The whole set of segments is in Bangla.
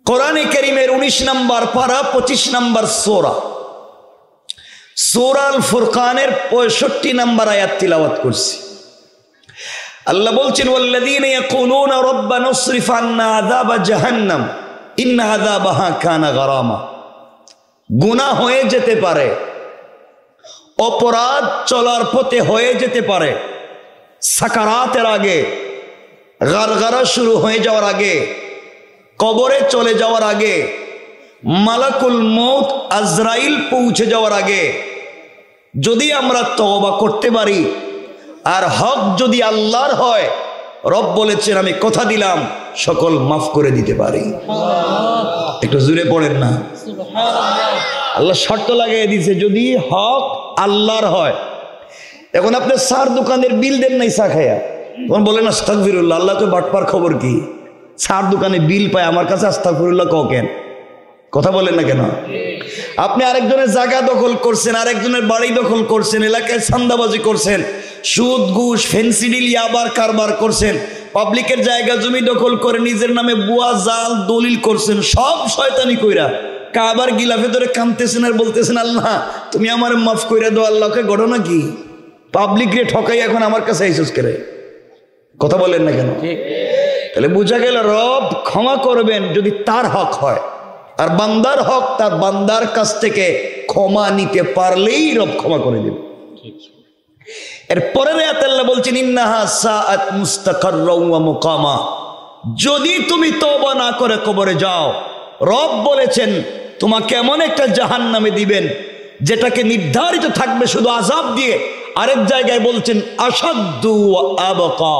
কোরআনে কারীমের 19 নম্বর পারা 25 নম্বর সূরা সূরা আল ফুরকানের 65 নম্বর আয়াত তিলাওয়াত করছি। আল্লাহ বলছেন ওয়াল্লাযীনা ইয়াকুলুনা রাব্বানা ইসরিফ আন্না আযাবা জাহান্নাম ইন্না আযাবাহা কানা গারামা। গুনাহ হয়ে যেতে পারে, অপরাধ চলার পথে হয়ে যেতে পারে, সাকারাতের আগে, গারগারা শুরু হয়ে যাওয়ার আগে, কবরে চলে যাওয়ার আগে, মালাকুল মউত আজরাইল পৌঁছে যাওয়ার আগে যদি আমরা তওবা করতে পারি আর হক যদি আল্লাহর হয়, রব বলেছেন আমি কথা দিলাম সকল মাফ করে দিতে পারি। একটু জোরে পড়েন না আল্লাহ শর্ত লাগিয়ে দিয়েছে যদি হক আল্লাহর হয়। এখন আপনি সার দোকানের বিল দেন নাই চা খায়া, তখন বলেন আস্তাগফিরুল্লাহ, আল্লাহ তো বাটপার খবর কি, সার দোকানে বিল পায় আমার কাছে আস্তাগফিরুল্লাহ কও কেন? কথা বলেন না কেন? আপনি আরেকজনের জায়গা দখল করছেন, আরেকজনের বাড়ি দখল করছেন, এলাকায় চাঁদাবাজি করছেন, সুদ ঘুষ ফেন্সি ডিল ইয়াবার কারবার করছেন, পাবলিকের জায়গা জমি দখল করে নিজের নামে বুয়া জাল দলিল করছেন, সব শয়তানি কইরা কাবার গিলাফে ধরে কাঁদতেছেন আর বলতেছেন আল্লাহ তুমি আমার মাফ কইরা দাও। আল্লাহকে ঘটনা কি? পাবলিক রে ঠকাই এখন আমার কাছে আইসুস করে। কথা বলেন না কেন? তাহলে বুঝা গেল রব ক্ষমা করবেন যদি তার হক হয়, আর বান্দার হক তার বান্দার কাছ থেকে ক্ষমা নিতে পারলেই রব ক্ষমা করে দেবে। এর পরের আয়াত আল্লাহ বলছেন ইন্নাহা সাআত মুস্তাকাররা ওয়া মুকামা। যদি তুমি তওবা না করে কবরে যাও, রব বলেছেন তোমাকে এমন একটা জাহান্নামে দিবেন যেটাকে নির্ধারিত থাকবে শুধু আযাব দিয়ে। আরেক জায়গায় বলছেন আশাদ্দু ওয়া আবকা,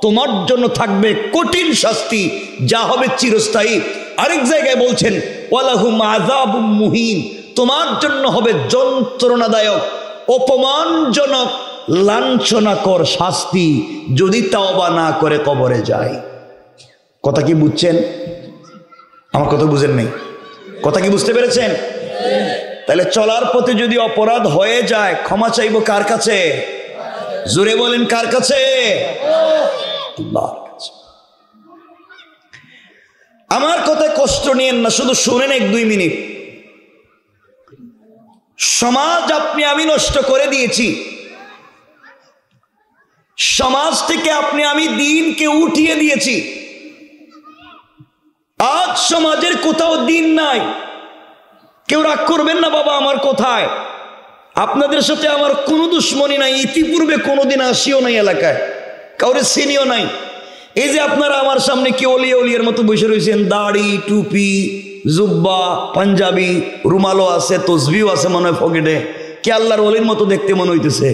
তোমার জন্য থাকবে কঠিন শাস্তি যা হবে চিরস্থায়ী। আরেক জায়গায় বলছেন ওয়ালাহুম আযাবুম মুহিন, তোমার জন্য হবে যন্ত্রণাদায়ক অপমানজনক লাঞ্ছনাকর শাস্তি যদি তওবা না করে কবরে যায়। কথা কি বুঝছেন? আমার কথা বুঝেন নাই? কথা কি বুঝতে পেরেছেন? তাহলে চলার পথে যদি অপরাধ হয়ে যায় ক্ষমা চাইবো কার কাছে? জোরে বলেন কার কাছে? আল্লাহর কাছে। আমার কথায় কষ্ট নিয়েন না, শুধু শুনেন 1-2 মিনিট। সমাজ আপনি আমি নষ্ট করে দিয়েছি, সমাজ থেকে আপনি আমি দিনকে উঠিয়ে দিয়েছি। আজ সমাজের কোথাও দিন নাই। কেউ রাগ করবেন না বাবা আমার কথায়, আপনাদের সাথে আমার কোনো দুশ্মনী নাই, ইতিপূর্বে কোনোদিন আসিও নাই, এলাকায় কাউরে চিনিও নাই। এই যে আপনারা আমার সামনে কি অলিয়া অলিয়ার মতো বসে রয়েছেন, দাড়ি টুপি জুব্বা পাঞ্জাবি রুমালও আছে, তসবিও আছে মনে হয় পকেটে, কি আল্লাহর ওলির মতো দেখতে মনে হইতেছে।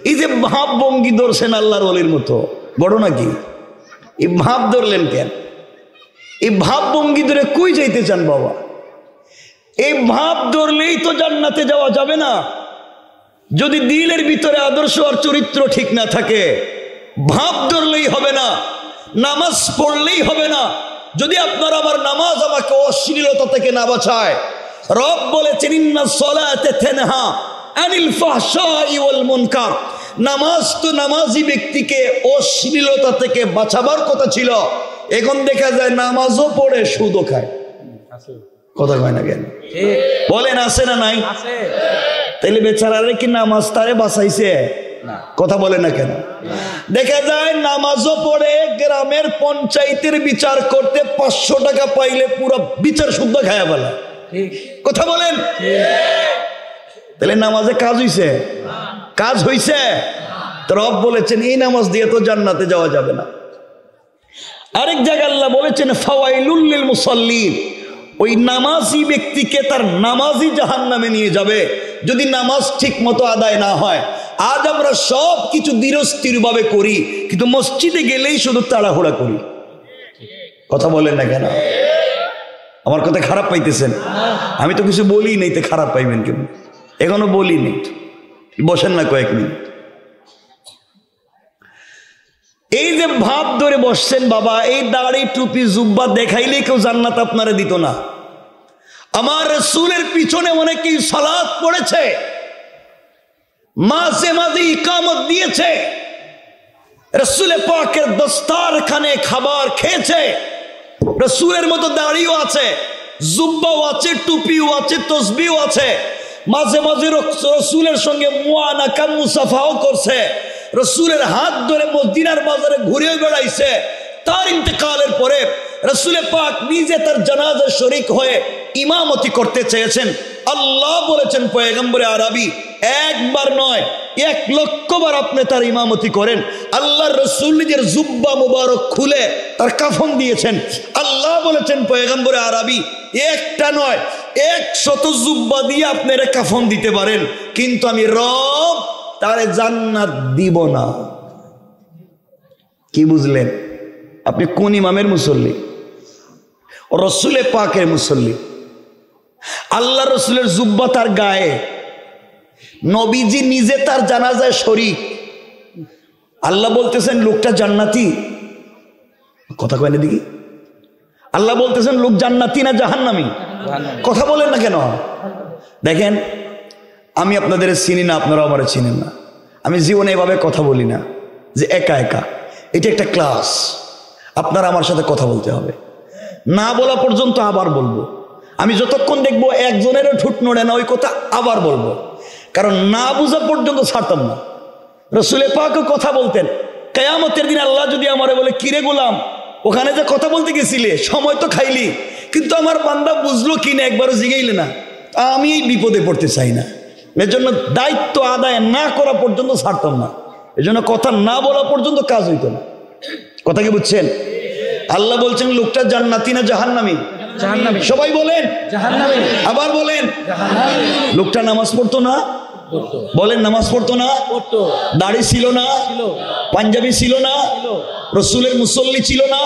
এই যে ভাব ভঙ্গি ধরছেন আল্লাহর ওলির মতো, বড় নাকি? এই ভাব ধরলেন কেন? এই ভাব ভঙ্গি ধরে কই যাইতে চান বাবা? এই ভাব ধরলেই তো জান্নাতে যাওয়া যাবে না। যদি দিলের ভিতরে আদর্শ আর চরিত্র ঠিক না থাকে, ভাব ধরলেই হবে না, নামাজ পড়লেই হবে না। যদি আপনার আমার নামাজ আমাকে অশ্লীলতা থেকে না বাঁচায়, রব বলেছেন ইন্নাস সালাতা তানহা আনিল ফাহশাই ওয়াল মুনকার। নামাজ তো নামাজি ব্যক্তিকে অশ্লীলতা থেকে বাঁচাবার কথা ছিল, এখন দেখা যায় নামাজও পড়ে সুদও খায়। কথা কয় না কেন? বলেন আছে না নাই? তাইলে বেচারারে কি নামাজ তারে বাঁচাইছে? কথা বলে না কেন? দেখা যায় নামাজও পড়ে গ্রামের পঞ্চায়েতের বিচার করতে 500 টাকা পাইলে পুরো বিচার শুদ্ধ খায়া বলা। কথা বলেন? তাহলে নামাজে কাজ হইছে? কাজ হইছে? রব বলেছেন এই নামাজ দিয়ে তো জান্নাতে যাওয়া যাবে না। আরেক জায়গায় আল্লাহ বলেছেন ফাওয়াইলুল লিল মুসাল্লিন, ওই নামাজি ব্যক্তিকে তার নামাজি জাহান্নামে নিয়ে যাবে যদি নামাজ ঠিক মতো আদায় না হয়। আজ আমরা সব কিছু ধীরস্থির ভাবে করি, কিন্তু মসজিদে গেলেই শুধু তাড়াহুড়া করি। কথা বলেন না কেন? আমার কথা খারাপ পাইতেছেন? আমি তো কিছু বলি নাই, তো খারাপ পাইবেন কেন? এখনো বলি নেই, বসেন না কয়েক মিনিট। এই যে ভাব ধরে বসছেন বাবা, এই দাড়ি টুপি জুব্বা দেখাইলেই কেউ জান্নাত আপনারা দিত না। আমার রাসূলের পিছনে অনেকেই সালাত পড়েছে, মাঝে মাঝে ইকামত দিয়েছে, রাসূল পাকের দস্তারখানে খাবার খেয়েছে, রাসূলের মতো দাড়িও আছে, জুব্বাও আছে, টুপিও আছে, তসবিও আছে। মাঝে মাঝে রসুলের সঙ্গে মুআনাকা মুসাফাও করছে, রসুলের হাত ধরে মদিনার বাজারে ঘুরে বেড়াইছে। তার ইন্তেকালের পরে রসুলে পাক নিজে তার জানাজায় শরীক হয়ে ইমামতি করতে চেয়েছেন। আল্লাহ বলেছেন পয়গম্বরে আরবি একবার নয় 1,00,000 বার আপনি তার ইমামতি করেন। আল্লাহর রসুল নিজের জুব্বা মুবারক খুলে তার কাফন দিয়েছেন। আল্লাহ বলেছেন পয়গম্বরে আরবি একটা নয় 100 জুব্বা দিয়ে আপনারা কাফন দিতে পারেন, কিন্তু আমি রব তারে জান্নাত দিব না। কি বুঝলেন? আপনি কোন ইমামের মুসল্লি? রসুলে পাকের মুসল্লি। আল্লাহ রসুলের জুব্বা তার গায়ে, নবীজি নিজে তার জানাজায় শরীক। আল্লাহ বলতেছেন লোকটা জান্নাতি। কথা কয় না দেখি। আল্লাহ বলতেছেন লোক জান্নাতি না জাহান্নামী? কথা বলেন না কেন? দেখেন, আমি আপনাদের চিনি না, আপনারা আমার চিনেন না। আমি জীবনে এভাবে কথা বলি না যে একা একা। এটা একটা ক্লাস, আপনারা আমার সাথে কথা বলতে হবে। না বলা পর্যন্ত আবার বলবো। আমি যতক্ষণ দেখবো একজনেরও ঠুট নড়ে না ওই কথা আবার বলবো, কারণ না বুঝা পর্যন্ত ছাড়তাম না। রসুলে পাকও কথা বলতেন। কিয়ামতের দিন আল্লাহ যদি আমারে বলে কিরে গোলাম, ওখানে যে কথা বলতে গেছিলে সময় তো খাইলি, কিন্তু আমার বান্দা বুঝলো কিনা একবারও জিগাইলে না, আমি এই বিপদে পড়তে চাই না। এর জন্য দায়িত্ব আদায় না করা পর্যন্ত ছাড়তাম না। এই জন্য কথা না বলা পর্যন্ত কাজ হইতো না। কথা কি বুঝছেন? আল্লাহ বলছেন লোকটা জান্নাতি না জাহান্নামী? জাহান্নামী। সবাই বলেন জাহান্নামী। আবার বলেন জাহান্নামী। লোকটা নামাজ পড়তো না? বলেন নামাজ পড়তো না? দাড়ি ছিল না? পাঞ্জাবি ছিল না? রসুলের মুসল্লি ছিল না?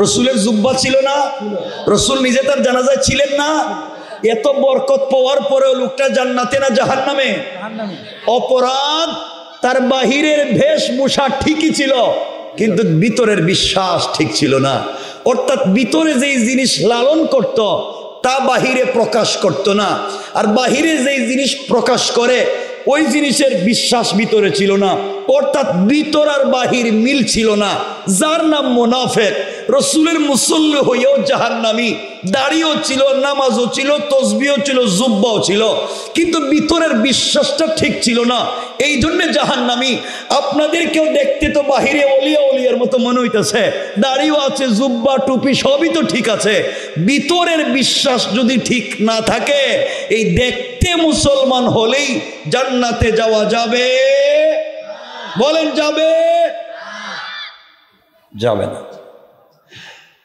রসুলের জুব্বা ছিল না? রসুল নিজে তার জানাজায় ছিলেন না? এত বরকত পাওয়ার পরেও লোকটা জান্নাতে না জাহান্নামে? অপরাধ তার বাহিরের বেশভূষা ঠিকই ছিল, কিন্তু ভিতরের বিশ্বাস ঠিক ছিল না। অর্থাৎ ভিতরে যেই জিনিস লালন করত তা বাহিরে প্রকাশ করত না, আর বাহিরে যেই জিনিস প্রকাশ করে ওই জিনিসের বিশ্বাস ভিতরে ছিল না। অর্থাৎ ভিতর আর বাহির মিল ছিল না। যার নাম মুনাফিক। রসুলের মুসল্লি হইয়াও জাহান্নামী, দাড়িও ছিল, নামাজও ছিল, তসবিও ছিল, জুব্বাও ছিল, কিন্তু ভিতরের বিশ্বাসটা ঠিক ছিল না, এই জন্য জাহান্নামী। আপনাদেরকেও দেখতে তো বাহিরে ওলিয়া ওলিয়ার মতো মনে হইতেছে, দাড়িও আছে, জুব্বা টুপি সবই তো ঠিক আছে, ভিতরের বিশ্বাস যদি ঠিক না থাকে এই দেখতে মুসলমান হলেই জান্নাতে যাওয়া যাবে? বলেন যাবে? যাবে না।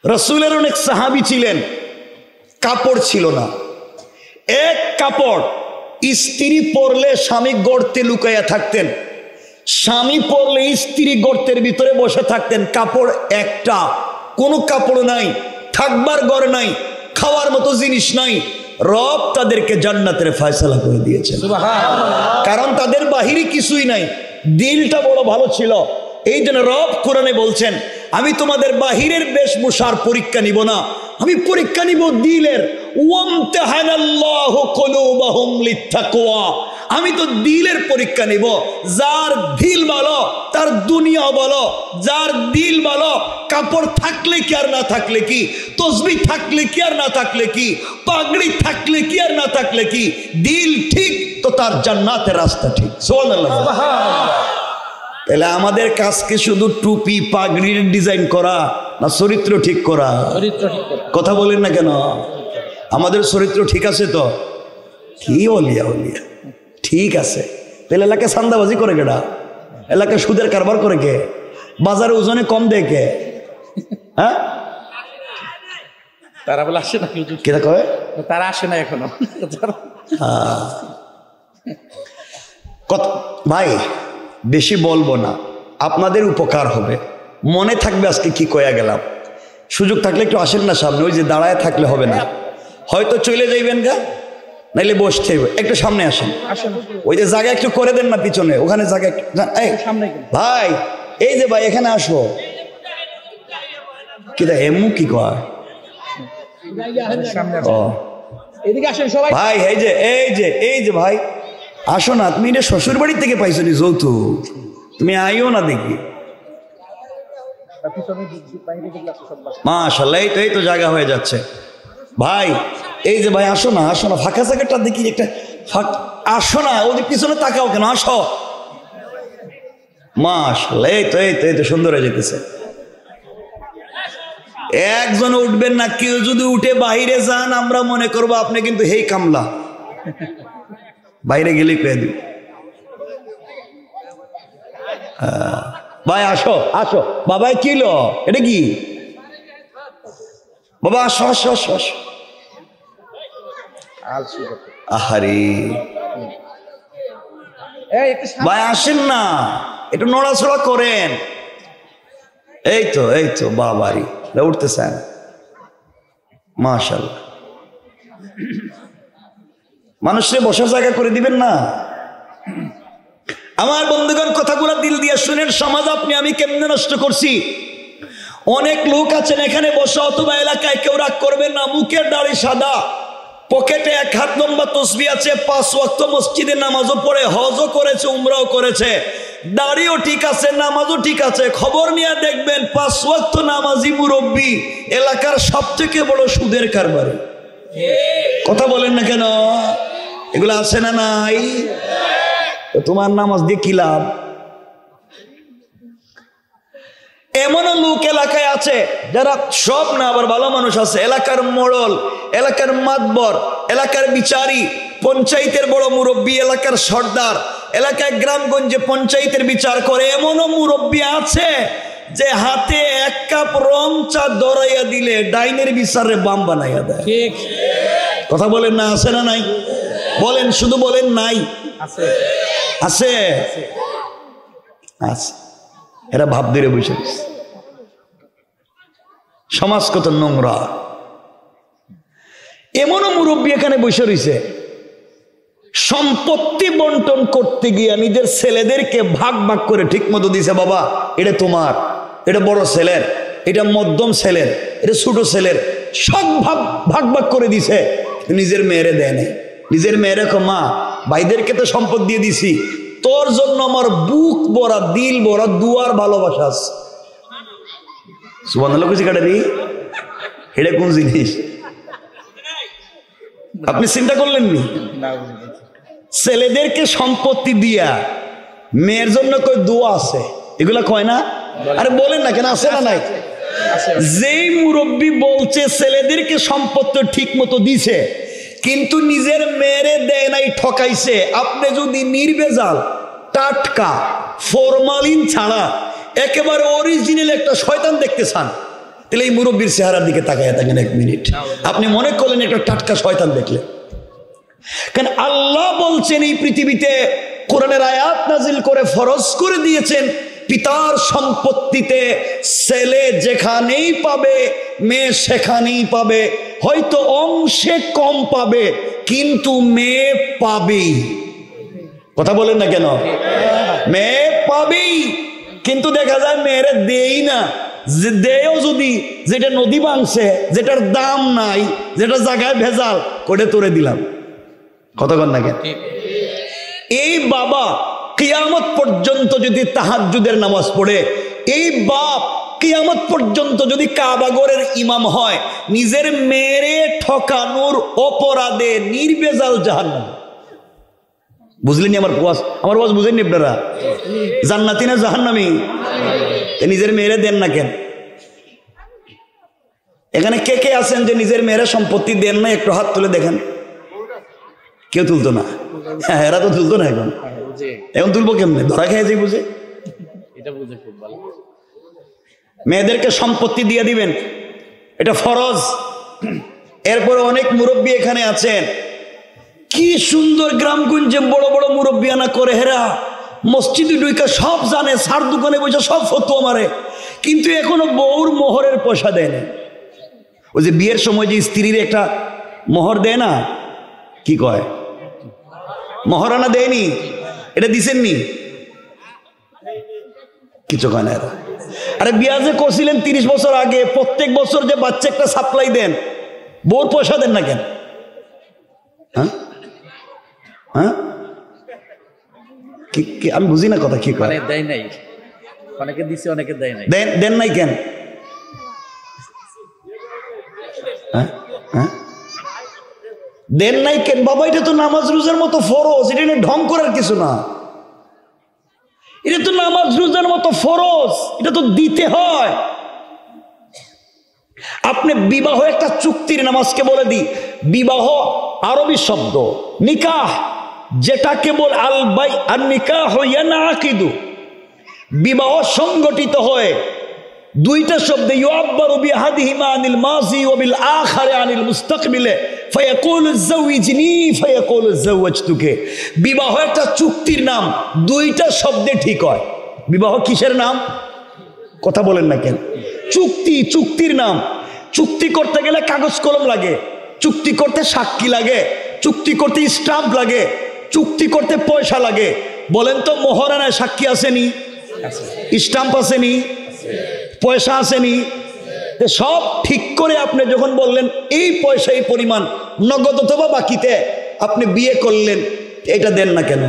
রসুলের অনেক সাহাবী ছিলেন, কাপড় ছিল না। এক কাপড় স্ত্রী পরলে স্বামী গর্তে লুকাইয়া থাকতেন, স্বামী পরলে স্ত্রী গর্তের ভিতরে বসে থাকতেন। কাপড় একটা, কোনো কাপড় নাই, থাকবার ঘর নাই, খাওয়ার মতো জিনিস নাই। রব তাদেরকে জান্নাতের ফয়সালা করে দিয়েছেন, কারণ তাদের বাহিরে কিছুই নাই, দিলটা বড় ভালো ছিল। এই জন্য রব কোরআনে বলছেন আমি তোমাদের বাহিরের বেশভূষার পরীক্ষা নিব না, আমি পরীক্ষা নিব দিলের। ওয়ামতাহানাল্লাহু কুলুবাহুম লিত্তাকওয়া, আমি তো দিলের পরীক্ষা নিব। যার দিল ভালো তার দুনিয়া ভালো, যার দিল ভালো কাপড় থাকলে কি আর না থাকলে কি, তসবিহ থাকলে কি আর না থাকলে কি, পাগড়ি থাকলে কি আর না থাকলে কি, দিল ঠিক তো তার জান্নাতের রাস্তা ঠিক। সুবহানাল্লাহ। তাহলে আমাদের কাজ কি শুধু টুপি পাগড়ির ডিজাইন করা না চরিত্র ঠিক করা? কথা বলেন না কেন? আমাদের চরিত্র ঠিক আছে তো? কি ওলিয়া ওলিয়া ঠিক আছে। তাহলে এলাকা চান্দাবাজি করে কেডা? এলাকা সুদের কারবার করে কে? বাজারে ওজনে কম দেয় কে? হ্যাঁ, তারা বলে আসে না, কেটা কয় তারা আসে না এখনো। ভাই বেশি বলবো না, আপনাদের উপকার হবে, মনে থাকবে আজকে কি কয়া গেলাম। সুযোগ থাকলে একটু আসেন না সামনে, ওই যে দাঁড়ায় থাকলে হবে না, হয়তো চলে যাইবেন গা, নাইলে বসতে হবে। একটু সামনে আসেন, ওই যে জায়গা একটু করে দেন না পিছনে, ওখানে জায়গা ভাই, এই যে ভাই এখানে আসো। কিটা এমু কি কয় ভাই, এই যে ভাই আসো না, তুমি এটা শ্বশুর বাড়ির থেকে পাইছো নি যৌতুক, তুমি আইও না দেখি। মাশাআল্লাহ, এই তো জায়গা হয়ে যাচ্ছে। ভাই এই যে ভাই আসো না ফাঁকা জায়গাটা দেখি একটা আসো না, ওদের পিছনে তাকাও কেন, আসো। মাশাআল্লাহ, এই তো সুন্দর হয়ে যেতেছে। একজন উঠবেন না, কেউ যদি উঠে বাইরে যান আমরা মনে করবো আপনি কিন্তু হেই কামলা, বাইরে গেলেই পেয়ে দিন। ভাই আসো বাবা, কি লো এটা কি বাবা, আসো। আহারে ভাই আসেন না, একটু নড়াচড়া করেন। এই তো বাবারি উঠতেছেন, মাশাআল্লাহ। মানুষের বসার জায়গা করে দিবেন না। আমার বন্ধুগণ, কথাগুলো দিল দিয়ে শুনেন। সমাজ আপনি আমি কেমনে নষ্ট করছি। অনেক লোক আছেন এখানে বসা অথবা এলাকায়, কেউ রাগ করবেন না, মুখের দাড়ি সাদা, পকেটে 1 হাত লম্বা তসবিহ আছে, 5 ওয়াক্ত মসজিদে নামাজও পড়ে, হজও করেছে, উমরাও করেছে, দাড়িও ঠিক আছে, নামাজও ঠিক আছে। খবর নিয়ে দেখবেন 5 ওয়াক্ত নামাজি মুরব্বী এলাকার সবথেকে বড় সুদের কারবারি। কথা বলেন না কেন? এগুলো আছে না নাই? তোমার নামাজ দিয়ে কি লাভ? এমনও লোক এলাকায় আছে যারা সব না, আবার ভালো মানুষ আছে, এলাকার মোড়ল, এলাকার মাতবর, এলাকার বিচারি, পঞ্চায়েতের বড় মুরব্বী, এলাকার সর্দার, এলাকায় গ্রামগঞ্জে পঞ্চায়েতের বিচার করে। এমনও মুরব্বী আছে যে হাতে 1 কাপ রং চা দরাইয়া দিলে ডাইনের বিচারে বাম বানাইয়া দেয়। কথা বলেন না, আছে না নাই? বলেন, শুধু বলেন নাই। আছে। এরা ভাব ধরে বসে সমাজ কত নোংরা। এমনও মুরব্বী এখানে বসে রয়েছে, সম্পত্তি বন্টন করতে গিয়া নিজের ছেলেদেরকে ভাগ করে ঠিক মতো দিছে। বাবা এটা তোমার, এটা বড় ছেলের, এটা মধ্যম ছেলের, এটা ছোট ছেলের, সব ভাগ করে দিছে। নিজের মেয়েরে দেয় নাই। নিজের মেয়েরে মা ভাইদেরকে তো সম্পদ দিয়ে দিছি, তোর জন্য আমার বুক ভরা, দিল ভরা দুয়ার ভালোবাসা আছে। সুবহানাল্লাহ কিছু কাটারি, এটা কোন জিনিস আপনি চিন্তা করলেন নি? ছেলেদেরকে সম্পত্তি দিয়া মেয়ের জন্য কই দোয়া আছে, এগুলা কয় না? আরে বলেন না কেন, আছে না নাই? যেই মুরব্বী বলছে ছেলেদেরকে সম্পত্তি ঠিক মতো দিছে কিন্তু নিজের মেয়েরে দেয় নাই, ঠকাইছে। আপনি যদি নির্ভেজাল, টাটকা, ফরমালিন ছাড়া একেবারে অরিজিনাল একটা শয়তান দেখতে চান, তাহলে এই মুরব্বীর চেহারার দিকে তাকায় থাকেন 1 মিনিট। আপনি মনে করলেন একটা টাটকা শয়তান দেখলে। কারণ আল্লাহ বলছেন এই পৃথিবীতে কোরআনের আয়াত নাজিল করে ফরজ করে দিয়েছেন, পিতার সম্পত্তিতে ছেলে যেখানেই পাবে মেয়ে সেখানেই পাবে। হয়তো অংশে কম পাবে কিন্তু মেয়ে পাবেই। কথা বলেন না কেন? মেয়ে পাবেই, কিন্তু দেখা যায় মেয়েরে দেই না। যে দেও যদি, যেটা নদী ভাঙছে, যেটার দাম নাই, যেটা জায়গায় ভেজাল, কোটে তোরে দিলাম। কতক্ষণ না কেন? এই বাবা কিয়ামত পর্যন্ত যদি তাহাজ্জুদের নামাজ পড়ে, এই বাপ কিয়ামত পর্যন্ত যদি কাবাগরের ইমাম হয়, নিজের মেয়েরে ঠকানোর অপরাধে নির্ভেজাল জাহান্নামী। বুঝলেন আমার ওয়াজ বুঝেননি আপনারা? জান্নাতি না জাহান্নামী? নিজের মেয়েরে দেন না কেন? এখানে কে কে আছেন যে নিজের মেয়েরা সম্পত্তি দেন না? একটু হাত তুলে দেখেন। কেউ তুলতো না। হ্যাঁ, এরা তো তুলতো না। এখন তুলবো কেমনে? ধরা খেয়ে যাই বুঝে। মেয়েদেরকে সম্পত্তি দিয়ে দিবেন, এটা ফরজ। এরপরে অনেক মুরব্বী এখানে আছেন, কি সুন্দর গ্রামগঞ্জে বড় বড় মুরব্বী আনা করে, হেরা মসজিদে ঢুকে সব জানে, সার দোকানে বসে সব ফতোয়া মারে, কিন্তু এখনো বউর মোহরের পয়সা দেয় না। ওই যে বিয়ের সময় যে স্ত্রীর একটা মোহর দেয় না, কি কয়, মহারানা দেয়নি, এটা দিছেননি? কিছু কয় না এরা। আরে বিয়া যে করছিলেন 30 বছর আগে, প্রত্যেক বছর যে বাচ্চা একটা সাপ্লাই দেন, বউর পয়সা দেন না কেন? হ্যাঁ হ্যাঁ, আমি বুঝি না কথা। কি কয়? দেয় নাই, অনেকে দিছে, অনেকে দেয় নাই। দেন নাই কেন? হ্যাঁ হ্যাঁ, দেন নাই কেন বাবা? এটা তো নামাজ রোজার মতো ফরজ, এটা নিয়ে ঢং করার কিছু না। এটা তো নামাজ রোজার মতো ফরজ, এটা তো দিতে হয়। আপনি বিবাহ একটা চুক্তির নামাজকে বলে দিই, বিবাহ আরবি শব্দ নিকাহ, যেটা কেবল আল বাই আর নিকাহ ইয়ানাকিদু, বিবাহ সংগঠিত হয় দুইটা শব্দে, ইউআব্বারু বিহাদিহিমা আনিল মাজি ওয়া বিল আখারি আনিল মুস্তাকবিলে ফায়াকুলু যাওইজনি ফায়াকুলু যাওয়াজতুকে। বিবাহ একটা চুক্তির নাম, দুইটা শব্দে ঠিক হয়। বিবাহ কিসের নাম? কথা বলেন না কেন? চুক্তি, চুক্তির নাম। চুক্তি করতে গেলে কাগজ কলম লাগে, চুক্তি করতে সাক্ষী লাগে, চুক্তি করতে স্টাম্প লাগে, চুক্তি করতে পয়সা লাগে। বলেন তো মোহরানায় সাক্ষী আসেনি? স্টাম্প আসেনি? পয়সা আসেনি? সব ঠিক করে আপনি যখন বললেন এই পয়সা এই পরিমাণ নগদ অথবা বাকিতে আপনি বিয়ে করলেন, এটা দেন না কেন?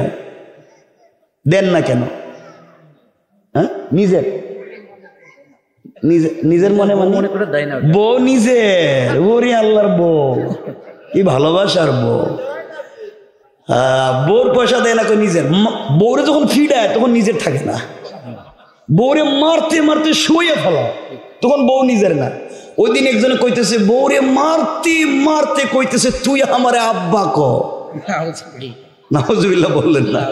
দেন না কেন? হ্যাঁ, নিজের নিজের মনে মনে করে দেয় না। বউ নিজের, ওরে আল্লাহর বউ, কি ভালোবাসার বউ। বউর পয়সা দেয় না, নিজের। বউরে যখন ফিডায় তখন নিজের থাকে না, বউরে মারতে মারতে শুয়ে ফেলা, তখন বউ নিজের না। ওই দিন একজনে কইতেছে বউরে মারতে মারতে কইতেছে তুই আমারে আব্বা ক। নাউজুবিল্লাহ বললেন না?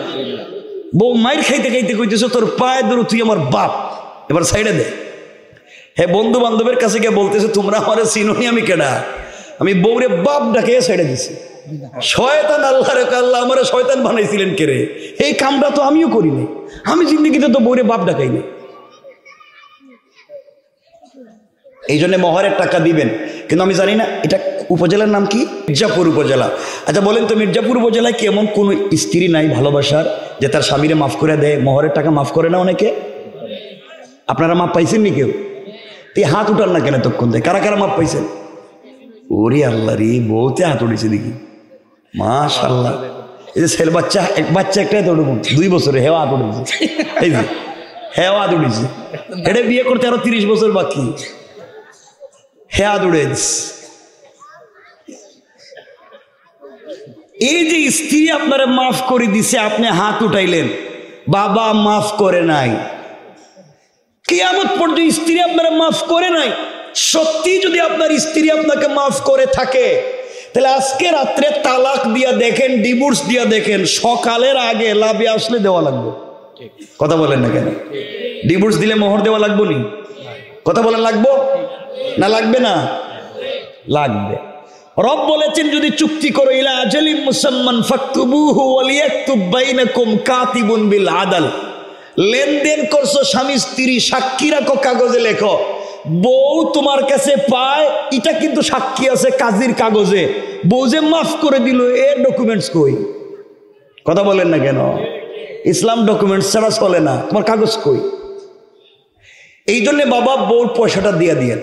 বউ মাইর খাইতে খাইতে কইতেছে তোর পায়ে ধরো তুই আমার বাপ, এবার সাইডে দে। হ্যাঁ, বন্ধু বান্ধবের কাছে গিয়ে বলতেছে তোমরা আমারে চিনোনি, আমি কেডা? আমি বউরে বাপ ডাকে সাইডে দিছি। শয়তান, আল্লাহ রে আল্লাহ আমারে শয়তান বানাইছিলেন কে রে? এই কামটা তো আমিও করিনি, আমি জিন্দেগিতে তো বউরে বাপ ডাকাইনি। এই জন্য মহরের টাকা দিবেন, কিন্তু আমি জানি না এটা উপজেলার নাম কি? মির্জাপুর উপজেলা। আচ্ছা বলেন তো, মির্জাপুর উপজেলায় কি এমন কোনো স্ত্রী নাই ভালোবাসার যে তার স্বামীরে মাফ করে দেয়? মহরের টাকা মাফ করে না অনেকে? আপনারা মাফ পাইছেন নি কেউ? এই হাত উঠান না কেন তখন থেকে? কারা কারা মাফ পাইছেন? ওরে আল্লাহ রে, বউতে হাত উঠেছে দেখি, মাশাআল্লাহ। এই যে ছেলে বাচ্চা, এক বাচ্চা একটাই তো উঠবো 2 বছরে, হেওয়া হাত উঠেছে, এই যে হেওয়া হাত উঠেছে। এটা বিয়ে করতে আরো 30 বছর বাকি, হেয়া উড়ে। এই যে স্ত্রী আপনারা মাফ করে দিছে, আপনি হাত উঠাইলেন, বাবা মাফ করে নাই, কিয়ামত পর্যন্ত স্ত্রী আপনারা মাফ করে নাই। সত্যি যদি আপনার স্ত্রী আপনাকে মাফ করে থাকে, তাহলে আজকে রাত্রে তালাক দিয়া দেখেন, ডিভোর্স দিয়া দেখেন, সকালের আগে লাভে আসলে দেওয়া লাগবে। কথা বলেন না কেন? ডিভোর্স দিলে মোহর দেওয়া লাগবে নি? কথা বলেন লাগবো না লাগবে না? লাগবে। রব বলেছেন যদি চুক্তি করো ইলা আজালিম মুসাম্মান ফাকতুবুহু ওয়া লিয়াকতুব বাইনাকুম কাতিবুন বিল আদল। লেনদেন করছো স্বামী স্ত্রী, সাক্ষী রাখো, কাগজে লেখো। বউ তোমার কাছে পায়, এটা কিন্তু সাক্ষী আছে কাজীর কাগজে। বউ যে মাফ করে দিল, এর ডকুমেন্টস কই? কথা বলেন না কেন? ইসলাম ডকুমেন্টস ছাড়া চলে না, তোমার কাগজ কই? এই জন্য বাবা বউর পয়সাটা দিয়ে দিয়েন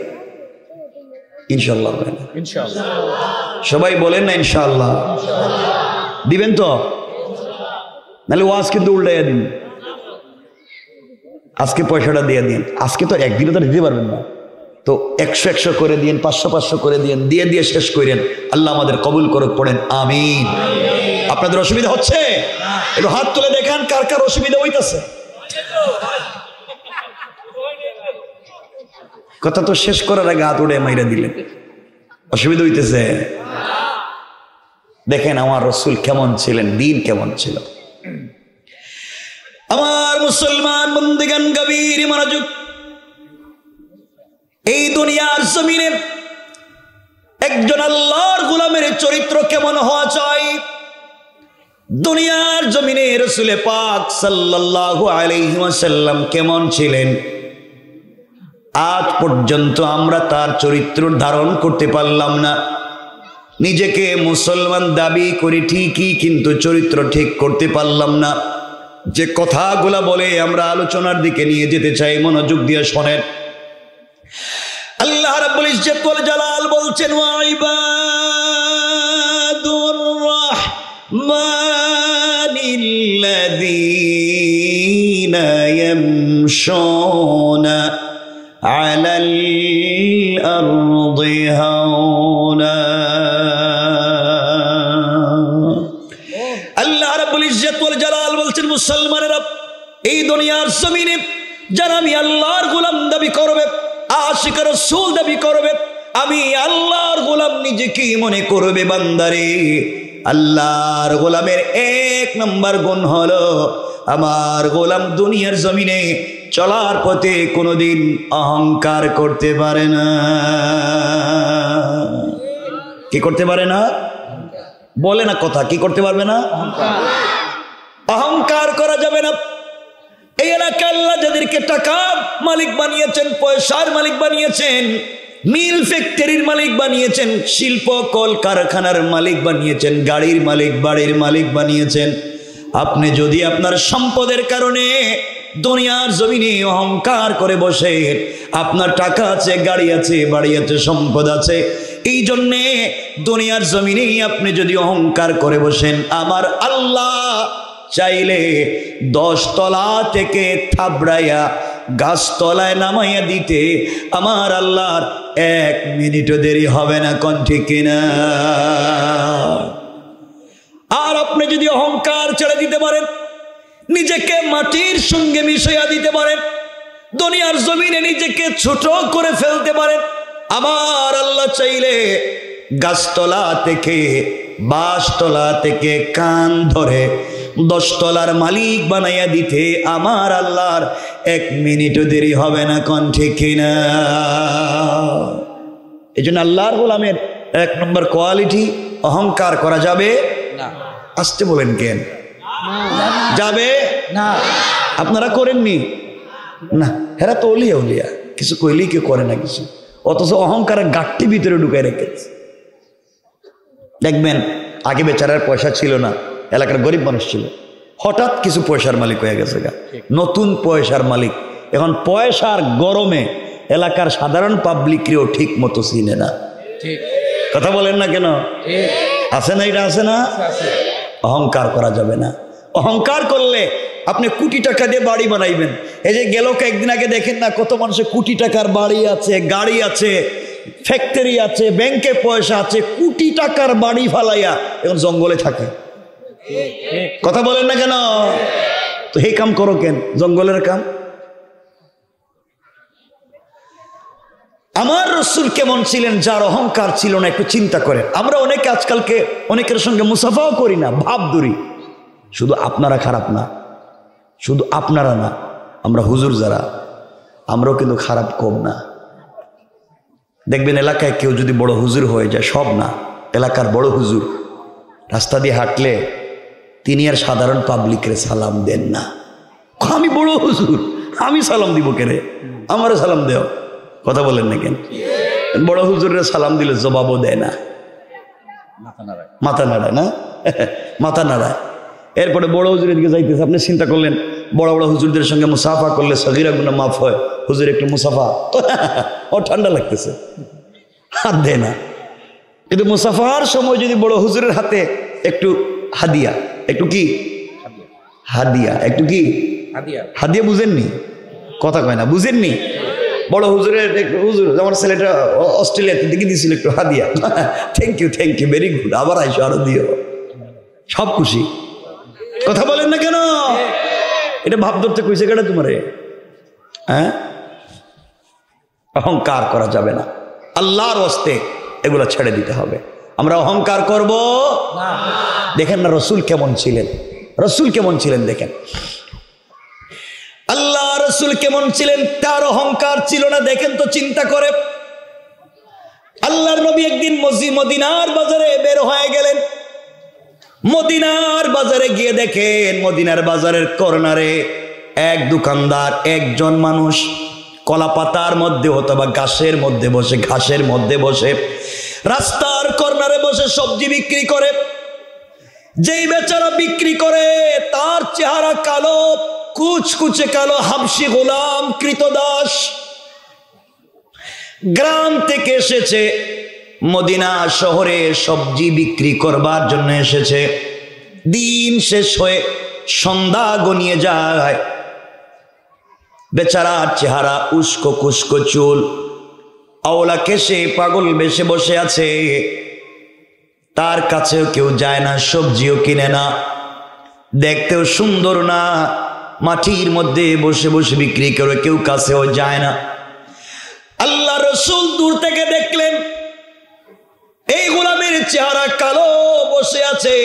ইনশাল্লাহ। সবাই বলেন না ইনশাল্লাহ? দিবেন তো? নাহলে ওয়াজ কিন্তু উল্টাইয়া দিন। আজকে পয়সাটা দিয়ে দিন। আজকে তো একদিনে তো দিতে পারবেন না, তো 100 করে দিন, 500 করে দিন, দিয়ে দিয়ে শেষ করেন। আল্লাহ আমাদের কবুল করুক, পড়েন আমিন। আপনাদের অসুবিধা হচ্ছে? একটু হাত তুলে দেখান কার কার অসুবিধা হইতেছে। কথা তো শেষ করার আগে হাত উড়ে মাইরা দিলেন। অসুবিধা হইতেছে? দেখেন আমার রাসূল কেমন ছিলেন, দিন কেমন ছিল। আমার মুসলমান বন্দেগান গভীর মনোযোগ। এই দুনিয়ার জমিনে একজন আল্লাহর গোলামের চরিত্র কেমন হওয়া চাই? দুনিয়ার জমিনে রাসূল পাক সাল্লাল্লাহু আলাইহি ওয়াসাল্লাম কেমন ছিলেন? আজ পর্যন্ত আমরা তার চরিত্র ধারণ করতে পারলাম না। নিজেকে মুসলমান দাবি করি ঠিকই, কিন্তু চরিত্র ঠিক করতে পারলাম না। যে কথাগুলা বলে আমরা আলোচনার দিকে নিয়ে যেতে চাই, মনোযোগ দিয়ে শোনেন। আল্লাহ রাব্বুল ইজ্জত ওয়াল জালাল বলছেন, ওয়া ইবাদুর রাহমানিল্লাযীনা ইয়ামশুনা আলাল আরদি হাওনা এই দুনিয়ার জমিনে যারা আমি আল্লাহর গোলাম দাবি করবে, আশিক রাসূল দাবি করবে, আমি আল্লাহর গোলাম নিজেকে মনে করবে, বান্দারে আল্লাহর গোলামের এক নম্বর গুণ হলো আমার গোলাম দুনিয়ার জমিনে চলার পথে কোনোদিন অহংকার করতে পারে না। কি করতে পারে না? বলে না কথা, কি করতে পারবে না? অহংকার করা যাবে না। এই এলাকা আল্লাহ যাদেরকে টাকার মালিক বানিয়েছেন, পয়সার মালিক বানিয়েছেন, মিল ফ্যাক্টরির মালিক বানিয়েছেন, শিল্প কল কারখানার মালিক বানিয়েছেন, গাড়ির মালিক, বাড়ির মালিক বানিয়েছেন, আপনি যদি আপনার সম্পদের কারণে দুনিয়ার জমিনে অহংকার করে বসে, আপনার টাকা আছে, গাড়ি আছে, বাড়ি আছে, সম্পদ আছে, এই জন্যে দুনিয়ার জমিনে আপনি যদি অহংকার করে বসেন, আমার আল্লাহ চাইলে 10 তলা থেকে থাবড়াইয়া গাছতলায় নামাইয়া দিতে আমার আল্লাহর 1 মিনিটও দেরি হবে না। কোন ঠিক কিনা? আর আপনি যদি অহংকার ছেড়ে দিতে পারেন, নিজেকে মাটির সঙ্গে মিশিয়ে দিতে পারেন, দুনিয়ার জমিনে নিজেকে ছোট করে ফেলতে পারেন, আমার আল্লাহ চাইলে গাছতলা থেকে, বাঁশতলা থেকে কান ধরে 10 তলার মালিক বানাইয়া দিতে আমার আল্লাহর 1 মিনিটও দেরি হবে না। কোন ঠিক কিনা? এই জন্য আল্লাহর গোলামের 1 নম্বর কোয়ালিটি, অহংকার করা যাবে না। আসতে বলেন কেন? যাবে না। আপনারা করেননি না? হেরা তো ওলিয়া ওলিয়া, কিছু কইলেই কেউ করে না কিছু, অথচ অহংকারের গাঠটি ভিতরে ঢুকাই রেখেছে। দেখবেন আগে বেচারার পয়সা ছিল না, এলাকার গরিব মানুষ ছিল, হঠাৎ কিছু পয়সার মালিক হয়ে গেছে, নতুন পয়সার মালিক। এখন পয়সার গরমে এলাকার সাধারণ পাবলিককেও ঠিক মতো চিনে না। কথা বলেন না কেন? আছে না? এটা আছে না? অহংকার করা যাবে না। অহংকার করলে আপনি কোটি টাকা দিয়ে বাড়ি বানাইবেন। এই যে গেল কয়েকদিন আগে দেখেন না, কত মানুষের কোটি টাকার বাড়ি আছে, গাড়ি আছে, ফ্যাক্টরি আছে, ব্যাংকে পয়সা আছে, কোটি টাকার বাড়ি ফালাইয়া এখন জঙ্গলে থাকে। কথা বলেন না কেন? তো এই কাম করো কেন? জঙ্গলের কাম। আমার রাসূল কেমন ছিলেন, যার অহংকার ছিল না? একটু চিন্তা করেন। আমরা অনেকে আজকালকে অনেকের সঙ্গে মুসাফাও করি না, ভাব ধরি। শুধু আপনারা খারাপ না, শুধু আপনারা না, আমরা হুজুর যারা, আমরাও কিন্তু খারাপ কম না। দেখবেন এলাকায় কেউ যদি বড় হুজুর হয়ে যায়, সব না, এলাকার বড় হুজুর রাস্তা দিয়ে হাঁটলে তিনি আর সাধারণ পাবলিকরে সালাম দেন না। আমি বড় হুজুর, আমি সালাম দিব কেরে? আমারও সালাম দেও। কথা বলেন না কেন? বড় হুজুরের সালাম দিলে জবাবও দেয় না, মাথা নাড়ায় না, মাথা নাড়ায়। এরপরে বড় হুজুরের দিকে যাইতেছে, আপনি চিন্তা করলেন বড় বড় হুজুরদের সঙ্গে মুসাফা করলে সগীরা গুনাহ মাফ হয়, হুজুর একটু মুসাফা, ও ঠান্ডা লাগতেছে, হাত দেয় না। কিন্তু মুসাফার সময় যদি বড় হুজুরের হাতে একটু হাদিয়া, একটু কি হাদিয়া, একটু কি হাদিয়া, বুঝেননি? কথা কয় না, বুঝেননি? বড় হুজুরের একটু, হুজুর আমার ছেলেটা অস্ট্রেলিয়াতে দিকে দিয়েছিল একটু Hadia, thank you, thank you, very good, আবার আইসো, আরো দিও, সব খুশি। কথা বলেন না কেন? এটা ভাব ধরতে কইছে কেটে তোমারে? হ্যাঁ, অহংকার করা যাবে না। আল্লাহর ওয়াস্তে এগুলো ছেড়ে দিতে হবে। আমরা অহংকার করব না। দেখেন না রাসূল কেমন ছিলেন, রাসূল কেমন ছিলেন দেখেন, আল্লাহ রাসূল কেমন ছিলেন, তার অহংকার ছিল না। দেখেন তো, চিন্তা করে, আল্লাহর নবী একদিন মদিনার বাজারে বের হয়ে গেলেন। মদিনার বাজারে গিয়ে দেখেন, মদিনার বাজারের কর্নারে এক দোকানদার, একজন মানুষ কলা পাতার মধ্যে অথবা ঘাসের মধ্যে বসে, ঘাসের মধ্যে বসে রাস্তার কর্নারে বসে সবজি বিক্রি করে। যেই বেচারা বিক্রি করে তার চেহারা কালো, কুচকুচে কালো, হাবশি গোলাম কৃতদাস, গ্রাম থেকে এসেছে, মদিনা শহরে সবজি বিক্রি করবার জন্য এসেছে। দিন শেষ হয়ে সন্ধ্যা গনিয়ে যায়, বেচারার চেহারা উস্কো কুস্কো চুল, আওলা কেশে পাগল বেশে বসে আছে। তার কাছেও কেউ যায় না, সবজিও কিনে না, দেখতেও সুন্দর না, মাটির মধ্যে বসে বসে বিক্রি করে, কেউ কাছেও যায় না। আল্লাহ রসুল দূর থেকে দেখলেন এই গোলামের চেহারা কালো, বসে আছে,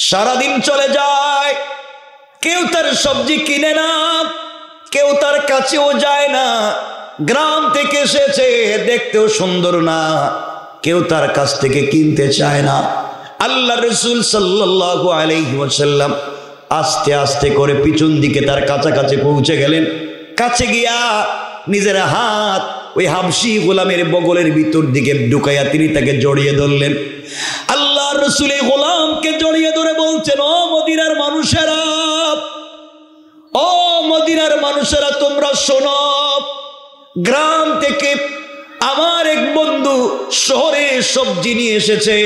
সারাদিন চলে যায়, কেউ তার সবজি কিনে না, কেউ তার কাছেও যায় না। গ্রাম থেকে এসেছে, দেখতেও সুন্দর না, কেউ তার কাছ থেকে কিনতে চায় না। আল্লাহ রসুল সাল্লাল্লাহু আলাইহি ওয়াসাল্লাম আস্তে আস্তে করে পিছন দিকে তার কাছাকাছি পৌঁছে গেলেন। কাছে গিয়া নিজের হাত ওই হাবশী গোলামের বগলের ভিতর দিকে ঢুকাইয়া তিনি তাকে জড়িয়ে ধরলেন। আল্লাহ রসুল এই গোলামকে জড়িয়ে ধরে বলছেন, ও মদিনার মানুষেরা, ও মদিনার মানুষেরা, তোমরা শোনো, গ্রাম থেকে আমার এক বন্ধু শহরে সবজি নিয়ে এসেছে।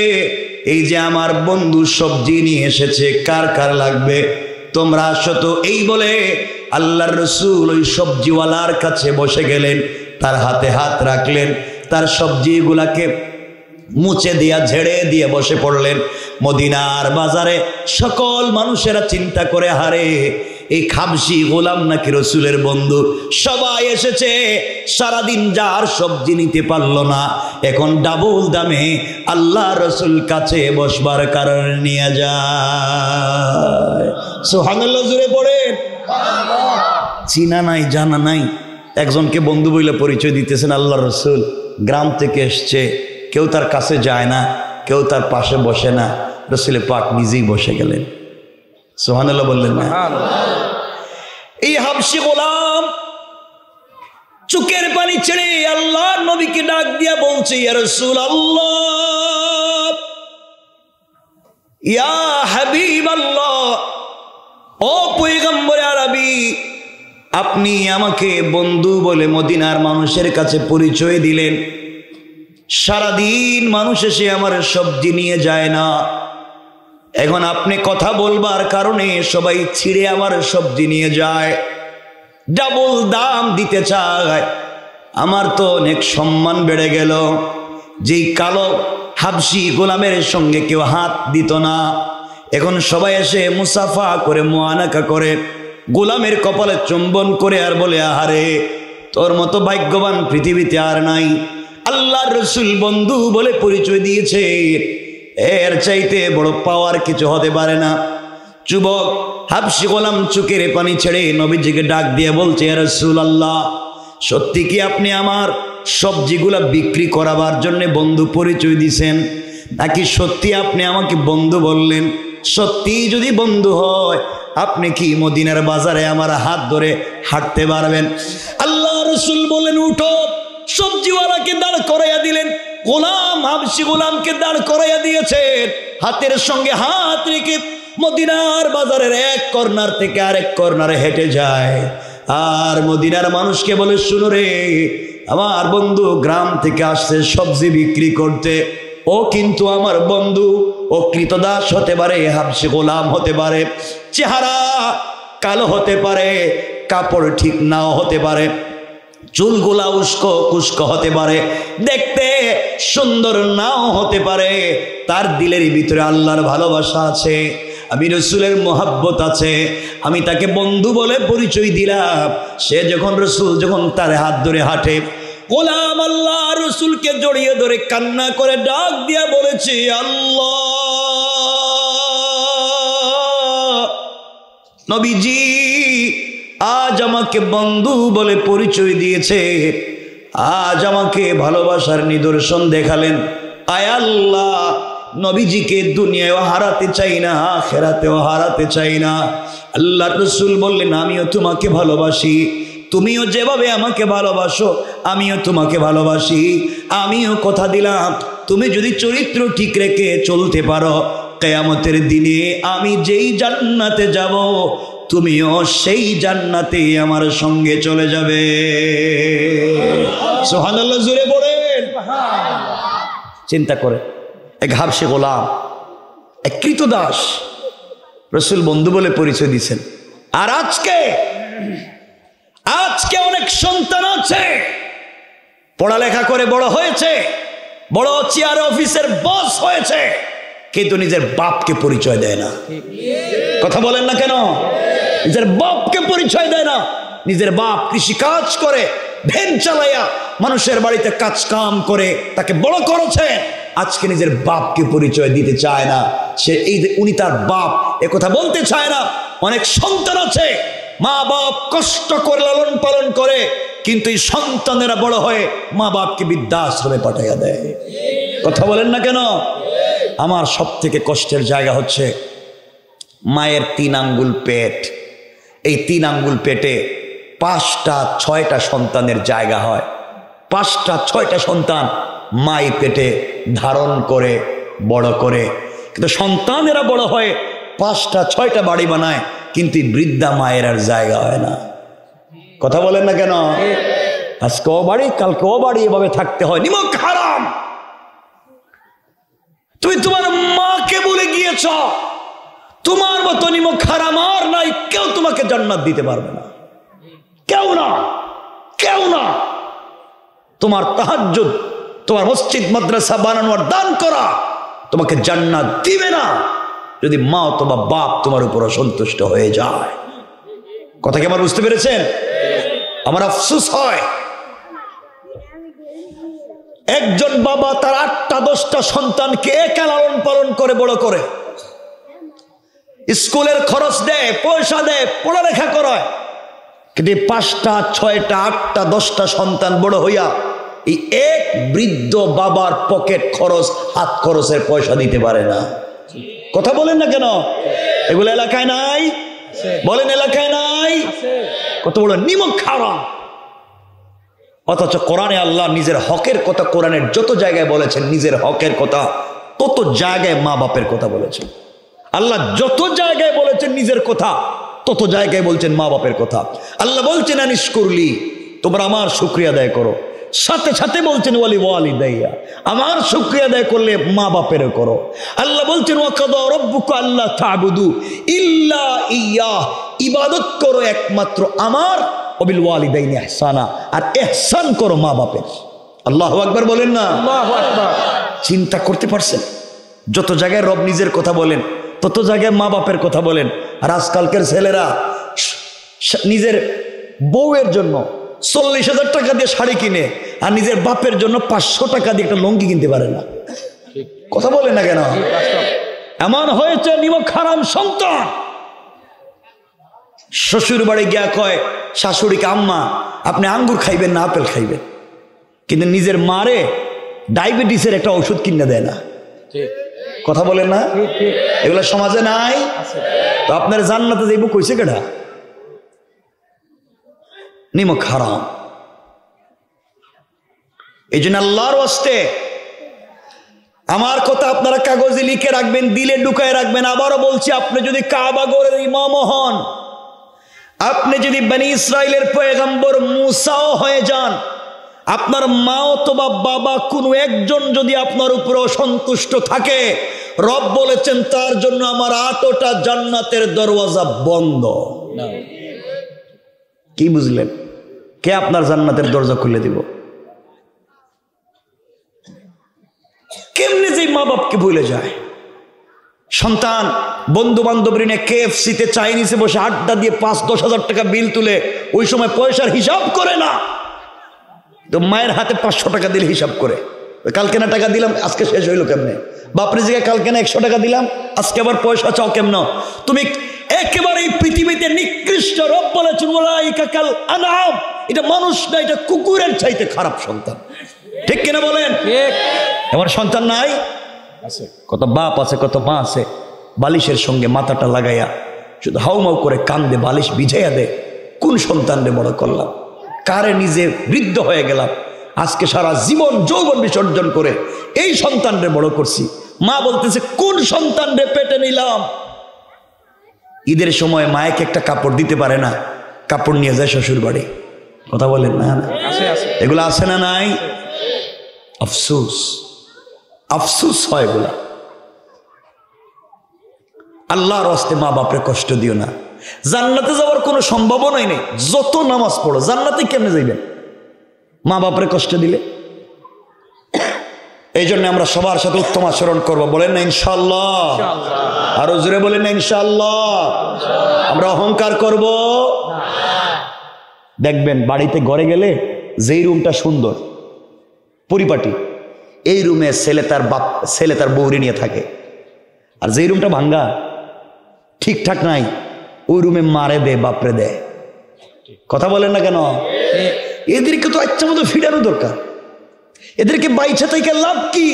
এই যে আমার বন্ধু সবজি নিয়ে এসেছে, কার কার লাগবে তোমরা আসো তো। এই বলে আল্লাহর রসুল ওই সবজিওয়ালার কাছে বসে গেলেন, তার হাতে হাত রাখলেন, তার সবজিগুলাকে মুছে দিয়া ঝেড়ে দিয়ে বসে পড়লেন। মদিনার বাজারে সকল মানুষেরা চিন্তা করে, হারে এই খাবশী গোলাম নাকি রসুলের বন্ধু। সবাই এসেছে, সারাদিন যার সবজি নিতে পারলো না, এখন ডাবল দামে আল্লাহ রসুল কাছে বসবার কারণে নিয়ে যায়। সুবহানাল্লাহ, জোরে পড়েন। চিনা নাই, জানা নাই, একজনকে বন্ধু বলে পরিচয় দিতেছেন আল্লাহ রসুল, গ্রাম থেকে এসছে, কেউ তার কাছে যায় না, কেউ তার পাশে বসে না, রসুল পাক নিজেই বসে গেলেন। সুবহানাল্লাহ বললেন না? এই হাবশী গোলাম চোখের পানি ছেড়ে আল্লাহ নবীকে ডাক দিয়া বলছে, ইয়া রাসূলুল্লাহ, ইয়া হাবিবাল্লাহ, ও পয়গম্বরে আরবি, আপনি আমাকে বন্ধু বলে মদিনার মানুষের কাছে পরিচয় দিলেন। সারাদিন মানুষ এসে আমার সবজি নিয়ে যায় না, এখন আপনি কথা বলবার কারণে সবাই ছিঁড়ে আমার সবজি নিয়ে যায়, ডাবল দাম দিতে চায়। আমার তো অনেক সম্মান বেড়ে গেল। যেই কালো হাবশী গোলামের সঙ্গে কেউ হাত দিত না, এখন সবাই এসে মুসাফা করে, মুআনাকা করে, গোলামের কপালে চুম্বন করে আর বলে, আহারে তোর মতো ভাগ্যবান পৃথিবীতে আর নাই। আল্লাহর রসুল বন্ধু বলে পরিচয় দিয়েছে, এর চাইতে বড় পাওয়ার কিছু হতে পারে না। যুবক হাবশী গোলাম চোখের পানি ছেড়ে নবীজিকে ডাক দিয়ে বলছে, ইয়া রাসূলুল্লাহ, সত্যি কি আপনি আমার সবজিগুলা বিক্রি করাবার জন্য বন্ধু পরিচয় দিছেন, নাকি সত্যি আপনি আমাকে বন্ধু বললেন? সত্যি যদি বন্ধু হয়, আপনি কি মদিনার বাজারে আমার হাত ধরে হাঁটতে পারবেন? আল্লাহ রসুল বলেন, উঠো। সবজিওয়ালাকে দাঁড় করাইয়া দিলেন। গোলাম হাবশী গোলামকে দাঁড় করাইয়া দিয়েছেন, হাতের সঙ্গে হাত রেখে মদিনার বাজারের এক কর্নার থেকে আরেক কর্নারে হেঁটে যায়। আর মদিনার মানুষকে বলে, শুনো রে, আমার বন্ধু গ্রাম থেকে আসছে সবজি বিক্রি করতে, ও কিন্তু আমার বন্ধু, ও কৃতদাস হতে পারে, হাবশী গোলাম হতে পারে, চেহারা কালো হতে পারে, কাপড় ঠিক নাও হতে পারে, চুলগুলা উস্কো কুস্কো হতে পারে, দেখতে সুন্দর নাও হতে পারে, তার দিলের ভিতরে আল্লাহর ভালোবাসা আছে, আমি রসুলের মোহাব্বত আছে, আমি তাকে বন্ধু বলে পরিচয় দিলাম। সে যখন রসুল যখন তার হাত ধরে হাঁটে, গোলাম আল্লাহ রসুলকে জড়িয়ে ধরে কান্না করে ডাক দিয়া বলেছে, আল্লাহ, নবীজি আজ আমাকে বন্ধু বলে পরিচয় দিয়েছে, আজ আমাকে ভালোবাসার নিদর্শন দেখালেন। আয় আল্লাহ, নবীজিকে দুনিয়ায়ও হারাতে চাই না, আখিরাতেও হারাতে চাই না। আল্লাহ রসুল বললেন, আমিও তোমাকে ভালোবাসি, তুমিও যেভাবে আমাকে ভালোবাসো আমিও তোমাকে ভালোবাসি। আমিও কথা দিলাম, তুমি যদি চরিত্র ঠিক রেখে চলতে পারো, কিয়ামতের দিনে আমি যেই জান্নাতে যাব, তুমিও সেই জান্নাতে আমার সঙ্গে চলে যাবে। সুবহানাল্লাহ, জোরে পড়েন। চিন্তা করে, এক হাবশী গোলাম, এক কৃতদাস, রসুল বন্ধু বলে পরিচয় দিচ্ছেন। আর আজকে অনেক সন্তান আছে, পড়ালেখা করে বড় হয়েছে, বড় চেয়ার অফিসের বস হয়েছে, কিন্তু নিজের বাপকে পরিচয় দেয় না। কথা বলেন না কেন? নিজের বাপকে পরিচয় দেয় না। নিজের বাপ কৃষিকাজ করে, ভ্যান চালাইয়া মানুষের বাড়িতে কাজ কাম করে তাকে বড় করেছে, আজকে নিজের বাপকে পরিচয় দিতে চায় না। সে উনি তার বাপ এ কথা বলতে চায় না। অনেক সন্তান আছে মা বাপ কষ্ট করে লালন পালন করে, কিন্তু এই সন্তানেরা বড় হয়ে মা বাপকে বৃদ্ধাশ্রমে পাঠাইয়া দেয়। কথা বলেন না কেন? আমার সব থেকে কষ্টের জায়গা হচ্ছে মায়ের 3 আঙ্গুল পেট। এই 3 আঙ্গুল পেটে 5টা 6টা সন্তানের জায়গা হয়। 5টা 6টা সন্তান মাই পেটে ধারণ করে বড় করে, কিন্তু সন্তানেরা বড় হয়ে 5টা 6টা বাড়ি বানায়, কিন্তু বৃদ্ধা মায়ের আর জায়গা হয় না। কথা বলেন না কেন? আজকে ও বাড়ি কালকে ও বাড়ি, এভাবে থাকতে হয়। নিমক হারাম। তুমি তোমার মাকে বলে গিয়েছ, তোমার মতো নিমক হারাম আর নাই, কেউ তোমাকে জান্নাত দিতে পারবে না, কেউ না, কেউ না। তোমার তাহাজ্জুদ, তোমার মসজিদ মাদ্রাসা বানানোর দান করা তোমাকে জান্নাত দিবে না যদি মা অথবা বাপ তোমার উপর অসন্তুষ্ট হয়ে যায়। কথা কি আমার বুঝতে পেরেছেন? আমার আফসোস হয় একজন বাবা তার 8টা 10টা সন্তানকে একা লালন পালন করে বড় করে, স্কুলের খরচ দেয়, পয়সা দেয়, পড়ালেখা করায়, কিন্তু 5টা 6টা 8টা 10টা সন্তান বড় হইয়া এই এক বৃদ্ধ বাবার পকেট খরচ, হাত খরচের পয়সা দিতে পারে না। কথা বলেন না কেন? এগুলো এলাকায় নাই? বলেন এলাকায় নাই? কত বড় নিমক হারাম। অথচ কোরআনে আল্লাহ নিজের হকের কথা, কোরআনের যত জায়গায় বলেছেন নিজের হকের কথা, তত জায়গায় মা বাপের কথা বলেছেন। আল্লাহ যত জায়গায় বলেছেন নিজের কথা, তত জায়গায় বলছেন মা বাপের কথা। আল্লাহ বলছেন আনিস করলি, তোমরা আমার শুকরিয়া আদায় করো, সাথে সাথে বলছেন ওয়ালি ওয়ালিদাইয়া, আমার শুকরিয়া আদায় করলে মা বাপেরও করো। আল্লাহ বলছেন ওয়াকাদা রাব্বুকা আল্লা তা'বুদু ইল্লা ইয়্যাহ, ইবাদত করো একমাত্র আমার, ওয়াবিল ওয়ালিদাইনি ইহসানা, আর ইহসান করো মা বাপের। আল্লাহু আকবার বলেন না? আল্লাহু আকবার। চিন্তা করতে পারছেন? যত জায়গায় রব নিজের কথা বলেন, তত জায়গায় মা বাপের কথা বলেন। আর আজকালকার ছেলেরা নিজের বউয়ের জন্য 40,000 টাকা দিয়ে শাড়ি কিনে, আর নিজের বাপের জন্য 500 টাকা দিয়ে একটা লঙ্গি কিনতে পারে না। কথা বলেন না কেন? এমন হয়েছে নিমক হারাম সন্তান। শ্বশুর বাড়ি গিয়া কয় শাশুড়িকে, আম্মা আপনি আঙ্গুর খাইবেন না আপেল খাইবেন, কিন্তু নিজের মারে ডায়াবেটিসের একটা ওষুধ কিনে দেয় না। কথা বলেন না? এগুলো সমাজে নাই? তো আপনার জান্নাতে যাইব কইছে কেডা? নিমক হারাম। এই জন্য আল্লাহর ওয়াস্তে আমার কথা আপনারা কাগজে লিখে রাখবেন, দিলে ঢুকায় রাখবেন। আবারও বলছি, আপনি যদি কাবা ঘরের ইমাম হন, আপনি যদি বনি ইসরাইলের পয়গম্বর মুসাও হয়ে যান, আপনার মা অথবা বাবা কোনো একজন যদি আপনার উপর অসন্তুষ্ট থাকে, রব বলেছেন তার জন্য আমার 8টা জান্নাতের দরওয়াজা বন্ধ। কি বুঝলেন? কে আপনার জান্নাতের দরজা খুলে দিব? কেমনে যে মা বাপকে ভুলে যায়। সন্তান বন্ধু বান্ধবী নিয়ে KFC-তে চাইনিজে বসে আড্ডা দিয়ে 5-10 হাজার টাকা বিল তুলে, ওই সময় পয়সার হিসাব করে না, তো মায়ের হাতে 500 টাকা দিলে হিসাব করে, কালকে না টাকা দিলাম আজকে শেষ হইলো কেমনে? বাপরে জায়গায় কালকে না 100 টাকা দিলাম, আজকে আবার পয়সা চাও কেমন? তুমি একেবারে এই পৃথিবীতে নিকৃষ্ট। রব বলেছেন উলাইকা কাল আনআম, এটা মানুষ না, এটা কুকুরের চাইতে খারাপ সন্তান। ঠিক কিনা বলেন? আমার সন্তান নাই? আছে। কত বাপ আছে, কত মা আছে, বালিশের সঙ্গে মাথাটা লাগাইয়া শুধু হাউমাউ করে কান্দে, বালিশ ভিজাইয়া দে। কোন সন্তানরে বড় করলাম, কারে নিজে বৃদ্ধ হয়ে গেলাম, আজকে সারা জীবন যৌবন বিসর্জন করে এই সন্তানরে বড় করছি। মা বলতেছে কোন সন্তানরে পেটে নিলাম। ঈদের সময় মায়েকে একটা কাপড় দিতে পারে না, কাপড় নিয়ে যায় শ্বশুর বাড়ি। কথা বলেন না? এগুলো আছে না নাই? আফসোস, আফসোস হয় এগুলা। আল্লাহর রাস্তে মা বাপরে কষ্ট দিও না। জান্নাতে যাওয়ার কোনো সম্ভাবনাই নেই। যত নামাজ পড়ো, জান্নাতে কেমনে যাইবেন মা বাপরে কষ্ট দিলে? এই জন্য আমরা সবার সাথে উত্তম আচরণ করবো, বলেন না ইনশাআল্লাহ? আরো জোরে বলেন না ইনশাআল্লাহ? আমরা অহংকার করব? দেখবেন বাড়িতে ঘরে গেলে যেই রুমটা সুন্দর পরিপাটি, এই রুমে ছেলে তার বউরি নিয়ে থাকে, আর যেই রুমটা ভাঙ্গা ঠিকঠাক নাই ওই রুমে মারে দে, বাপরে দেয়। কথা বলেন না কেন? এদেরকে তো ইচ্ছা মতো ফিরানো দরকার। এদেরকে বাইচা থেকে লাভ কি?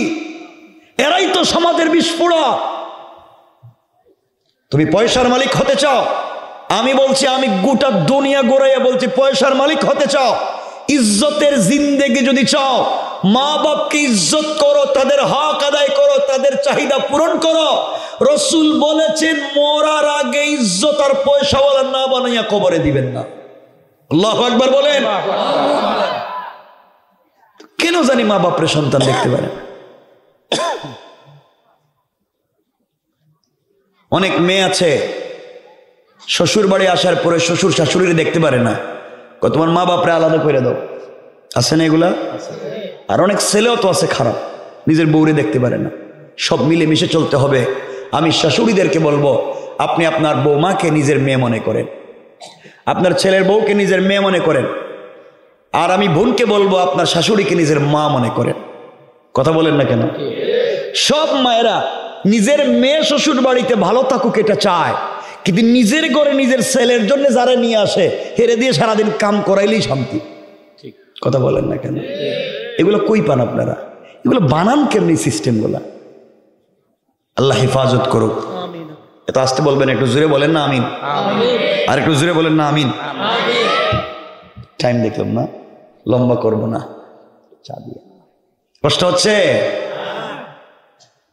এরাই তো সমাজের বিস্ফোরক। তুমি পয়সার মালিক হতে চাও? আমি বলছি, আমি গোটা দুনিয়া গোড়াইয়া বলছি, পয়সার মালিক হতে চাও, ইজ্জতের জিন্দেগি যদি চাও, মা বাপকে ইজ্জত করো, তাদের হক আদায় করো, তাদের চাহিদা পূরণ করো। রসুল বলেছেন মরার আগে ইজ্জত আর পয়সাওয়ালা না বানাইয়া কবরে দিবেন না। আল্লাহু আকবার বলেন। কেন জানি মা বাপরে সন্তান দেখতে পারে। অনেক মেয়ে আছে শ্বশুর বাড়ি আসার পরে শ্বশুর শাশুড়িরে দেখতে পারে না, তোমার মা বাপরে আলাদা করে দাও। আছে না এগুলা? আর অনেক ছেলেও তো আছে খারাপ, নিজের বউরে দেখতে পারে না। সব মিলে মিশে চলতে হবে। আমি শাশুড়িদেরকে বলবো, আপনি আপনার বৌমাকে নিজের মেয়ে মনে করেন, আপনার ছেলের বউকে নিজের মেয়ে মনে করেন। আর আমি বোনকে বলবো, আপনার শাশুড়িকে নিজের মা মনে করেন। কথা বলেন না কেন? সব মায়েরা নিজের মেয়ে শ্বশুর বাড়িতে ভালো থাকুক এটা চায়, কিন্তু নিজের ঘরে নিজের ছেলের জন্য যারা নিয়ে আসে হেরে দিয়ে সারাদিন কাম করাইলেই শান্তি। কথা বলেন না কেন? এগুলো কই পান আপনারা? এগুলো বানান কেমনি সিস্টেমগুলা? আল্লাহ হেফাজত করুক। এত আসতে বলবেন, একটু জোরে বলেন না আমিন। আর একটু জোরে বলেন না আমিন। টাইম দেখলাম না, লম্বা করবো না। কষ্ট হচ্ছে?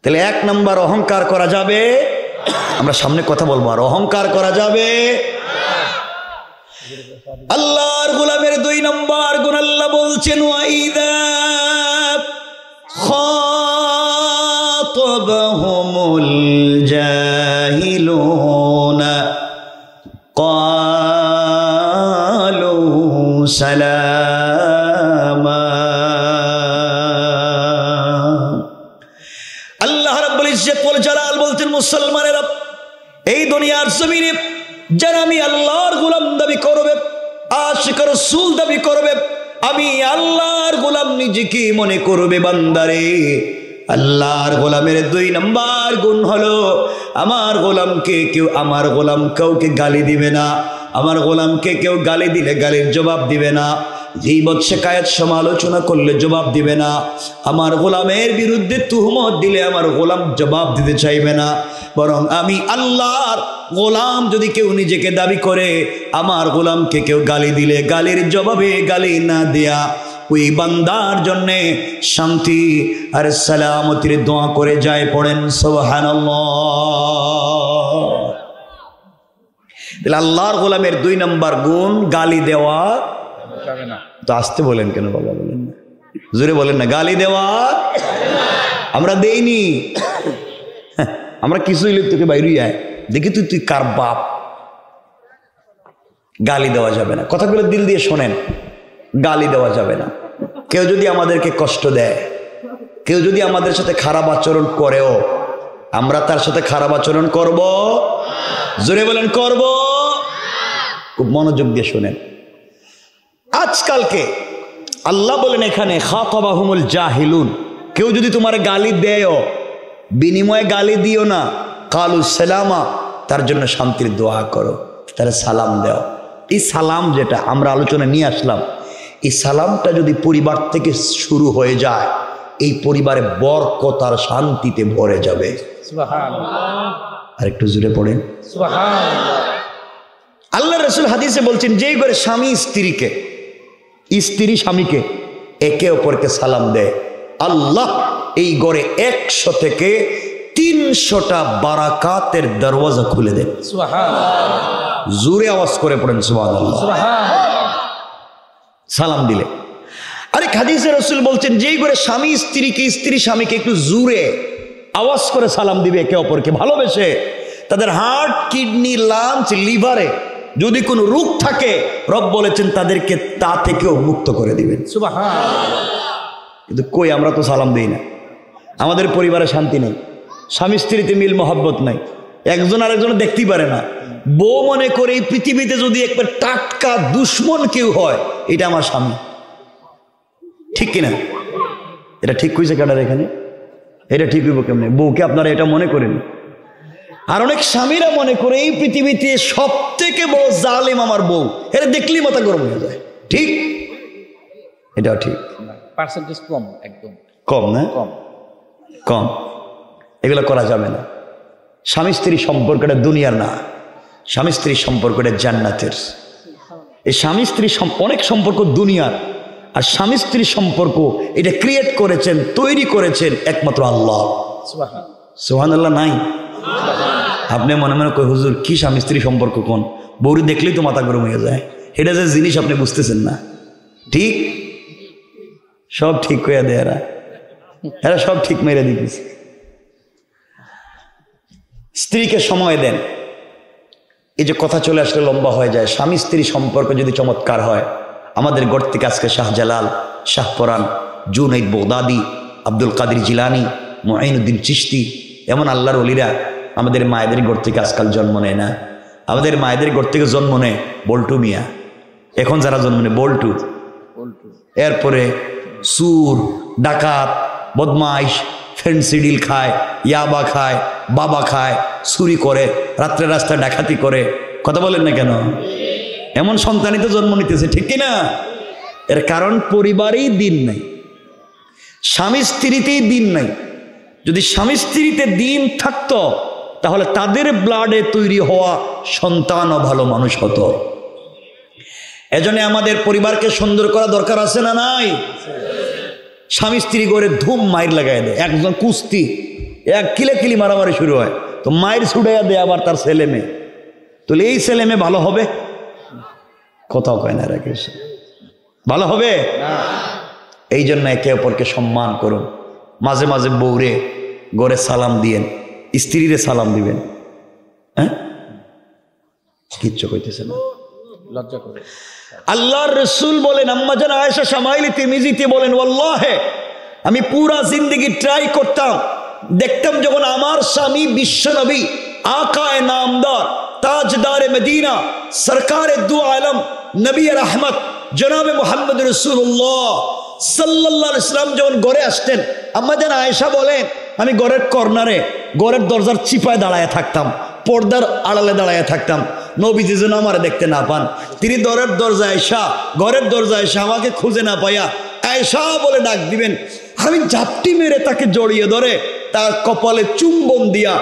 তাহলে 1 নম্বর অহংকার করা যাবে। আমরা সামনে কথা বলবো। আর অহংকার করা যাবে। আল্লাহর গোলামের 2 নম্বর গুণ আল্লাহ বলছেন, ওয়াইদা খাতাবাহুমুল জাহিলুনা ক্বালু সালামা। আল্লাহ রাব্বুল ইজ্জত ওয়াল জালাল বলছেন, মুসলমানেরা এই দুনিয়ার জমিনে যারা আমি আল্লাহর গোলাম দাবি করবে, আশিক রাসূল দাবি করবে, আমি আল্লাহর গোলাম নিজেকে মনে করবে, বান্দারে আল্লাহর গোলামের 2 নম্বর গুণ হলো, আমার গোলাম কাউকে গালি দিবে না। আমার গোলামকে কেউ গালি দিলে গালির জবাব দিবে না, গীবত শিকায়াত সমালোচনা করলে জবাব দিবে না, আমার গোলামের বিরুদ্ধে তুহমত দিলে আমার গোলাম জবাব দিতে চাইবে না। বরং আমি আল্লাহর গোলাম যদি কেউ নিজেকে দাবি করে, আমার গোলামকে কেউ গালি দিলে গালির জবাবে গালি না দেয়া ওই বান্দার জন্যে শান্তি আর সালামতির দোয়া করে যায়। পড়েন সুবহানাল্লাহ। তাহলে আল্লাহর গোলামের 2 নম্বর গুণ গালি দেওয়া যাবে না। তো আসতে বলেন কেন বাবা? বলেন না, জোরে বলেন না। গালি দেওয়া আমরা দেইনি। আমরা কিছুই লোক তোকে বাইরে আয় দেখি তুই কার বাপ। গালি দেওয়া যাবে না। কথাগুলো দিল দিয়ে শোনেন। গালি দেওয়া যাবে না। কেউ যদি আমাদেরকে কষ্ট দেয়, কেউ যদি আমাদের সাথে খারাপ আচরণ করেও, আমরা তার সাথে খারাপ আচরণ করব? জোরে বলেন, করব? খুব মনোযোগ দিয়ে শোনেন। আজকালকে আল্লাহ বলেন এখানে, খাতাবাহুমুল জাহিলুন, কেউ যদি তোমার গালি দেয়ও, বিনিময়ে গালি দিও না, কালু সালামা, তার জন্য শান্তির দোয়া করো, তার সালাম দাও। এই সালাম যেটা আমরা আলোচনা নিয়ে আসলাম, এই সালামটা যদি পরিবার থেকে শুরু হয়ে যায়, এই পরিবারে বরকত আর শান্তিতে ভরে যাবে। সুবহানাল্লাহ। আর একটু জোরে পড়েন সুবহানাল্লাহ। আল্লাহ রাসূল হাদিসে বলছেন, যেই ঘরে স্বামী স্ত্রীকে, স্ত্রী স্বামীকে একে অপরকে সালাম দেয়, আল্লাহ এই ঘরে 100 থেকে 300টা বারাকাতের দরওয়াজা খুলে দেন। সুবহানাল্লাহ। জোরে আওয়াজ করে পড়েন সুবহানাল্লাহ। সুবহানাল্লাহ। সালাম দিলে। আরে হাদিসে রাসূল বলছেন, যেই ঘরে স্বামী স্ত্রীকে, স্ত্রী স্বামীকে একটু জোরে আওয়াজ করে সালাম দিবে একে অপরকে ভালোবেসে, তাদের হার্ট, কিডনি, লাংস, লিভারে যদি কোনো রোগ থাকে, রব বলেছেন তাদেরকে তা থেকেও মুক্ত করে দিবেন। সুবহানাল্লাহ। কিন্তু কই, আমরা তো সালাম দেই না। আমাদের পরিবারে শান্তি নেই, স্বামী স্ত্রীতে মিল মহব্বত নাই, একজন আরেকজন দেখতেই পারে না। বউ মনে করে এই পৃথিবীতে যদি একবার টাটকা দুশ্মন কেউ হয় এটা আমার স্বামী। ঠিক কিনা? এটা ঠিক কইছে কাটার এখানে? এটা ঠিক হইব কেমনে? বউকে আপনারা এটা মনে করেন। আর অনেক স্বামীরা মনে করে এই পৃথিবীতে সব থেকে বড় জালেম আমার বউ, এটা দেখলেই মাথা গরম হয়ে যায়। ঠিক? এটাও ঠিক। পার্সেন্টেজ কম, একদম কম না? কম কম। এগুলো করা যাবে না। স্বামী স্ত্রী সম্পর্কটা দুনিয়ার না, স্বামী স্ত্রী সম্পর্কটা জান্নাতের। এই স্বামী স্ত্রী অনেক সম্পর্ক দুনিয়ার, আর স্বামী স্ত্রী সম্পর্ক এটা ক্রিয়েট করেছেন, তৈরি করেছেন একমাত্র আল্লাহ। সুবহানাল্লাহ নাই? আপনি মনে মনে কই হুজুর কি স্বামী স্ত্রী সম্পর্ক কোন? বউরি দেখলেই তো মাথা গরম হয়ে যায়। এটা যে জিনিস আপনি বুঝতেছেন না। ঠিক? সব ঠিক করে দেয় এরা, এরা সব ঠিক মেরে দিতেছে। স্ত্রীকে সময় দেন। এই যে কথা চলে আসলে লম্বা হয়ে যায়। স্বামী স্ত্রী সম্পর্ক যদি চমৎকার হয়, আমাদের গড় থেকে আজকে শাহজালাল, শাহপরান, জুনাইদ বাগদাদি, আব্দুল কাদের জিলানি, মুঈনুদ্দিন চিশতি, এমন আল্লাহর ওলিরা আমাদের মায়েদের গড় থেকে আজকাল জন্ম নেয় না। আমাদের মায়েদের গড় থেকে জন্ম নেয় বল্টু মিয়া, এখন যারা জন্ম নেয় বল্টু, এরপরে সুর, ডাকাত, বদমাইশ, ফেন্সিডিল খায়, ইয়াবা খায়, বাবা খায়, চুরি করে, রাত্রে রাস্তায় ডাকাতি করে। কথা বলেন না কেন? এমন সন্তানই তো জন্ম নিতেছে। ঠিক কিনা? এর কারণ পরিবারেই দিন নাই, স্বামী স্ত্রীতেই দিন নাই। যদি স্বামী স্ত্রীতে দিন থাকতো তাহলে তাদের ব্লাডে তৈরি হওয়া সন্তানও ভালো মানুষ হতো। এজন্য আমাদের পরিবারকে সুন্দর করা দরকার আছে না নাই? স্বামী স্ত্রী করে ধুম মায়ের লাগাই দেয়, একজন কুস্তি, এক কিলাকিলি মারামারি শুরু হয়, তো মায়ের ছুটাইয়া দেয় আবার তার ছেলে মেয়ে। তাহলে এই ছেলে মেয়ে ভালো হবে? কোথাও কয় না রাখে, ভালো হবে? এই জন্য একে অপরকে সম্মান করুন। মাঝে মাঝে বউরে গড়ে সালাম দিয়েন, স্ত্রীরে সালাম দিবেন। হ্যাঁ, কিচ্ছু কইতেছে না, লজ্জা করে। আল্লাহর রাসূল বলেন, আম্মা জান আয়েশা শামাইল তিরমিজিতে বলেন, ওয়াল্লাহি আমি পুরা জিন্দেগি ট্রাই করতাম, দেখতাম যখন আমার স্বামী বিশ্বনবী আকায়ে নামদার তাজদারে মদিনা সরকারে দু আলম নবী রহমত জনাবে মুহাম্মদ রাসূলুল্লাহ সাল্লাল্লাহু আলাইহি ওয়াসাল্লাম যখন ঘরে আসতেন, আম্মা জান আয়েশা বলেন আমি ঘরের কর্নারে, ঘরের দরজার চিপায় দাঁড়ায় থাকতাম, পর্দার আড়ালে দাঁড়ায় থাকতাম, নবীজি যেন আমার দেখতে না পান। তিনি ঘরের দরজা আয়েশা, ঘরের দরজা আয়েশা আমাকে খুঁজে না পাইয়া আয়েশা বলে ডাক দিবেন। আমি ঝাপটি মেরে তাকে জড়িয়ে ধরে তার কপালে চুম্বন দিয়া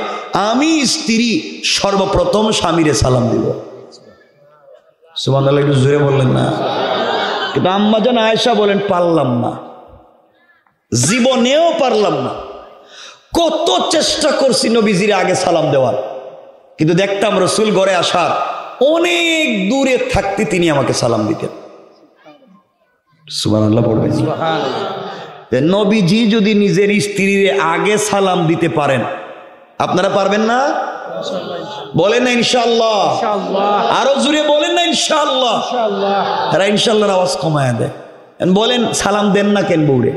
আমি স্ত্রী সর্বপ্রথম স্বামীরে সালাম দিব। সুবহানাল্লাহ, একটু জোরে বললেন না? কিন্তু আম্মা জান আয়েশা বলেন পারলাম না, জীবনেও পারলাম না। কত চেষ্টা করছি নবীজির আগে সালাম দেওয়ার, কিন্তু দেখতাম রসুল ঘরে আসার অনেক দূরে থাকতে তিনি আমাকে সালাম দিতেন। সুবহানাল্লাহ পড়বেন। নবীজি যদি নিজের স্ত্রীর আগে সালাম দিতে পারেন, আপনারা পারবেন না? বলেন না ইনশাআল্লাহ? আরো জোরে বলেন না ইনশাআল্লাহ? তারা ইনশাআল্লাহর আওয়াজ কমায় দেয়। বলেন সালাম দেন না কেন বউরে?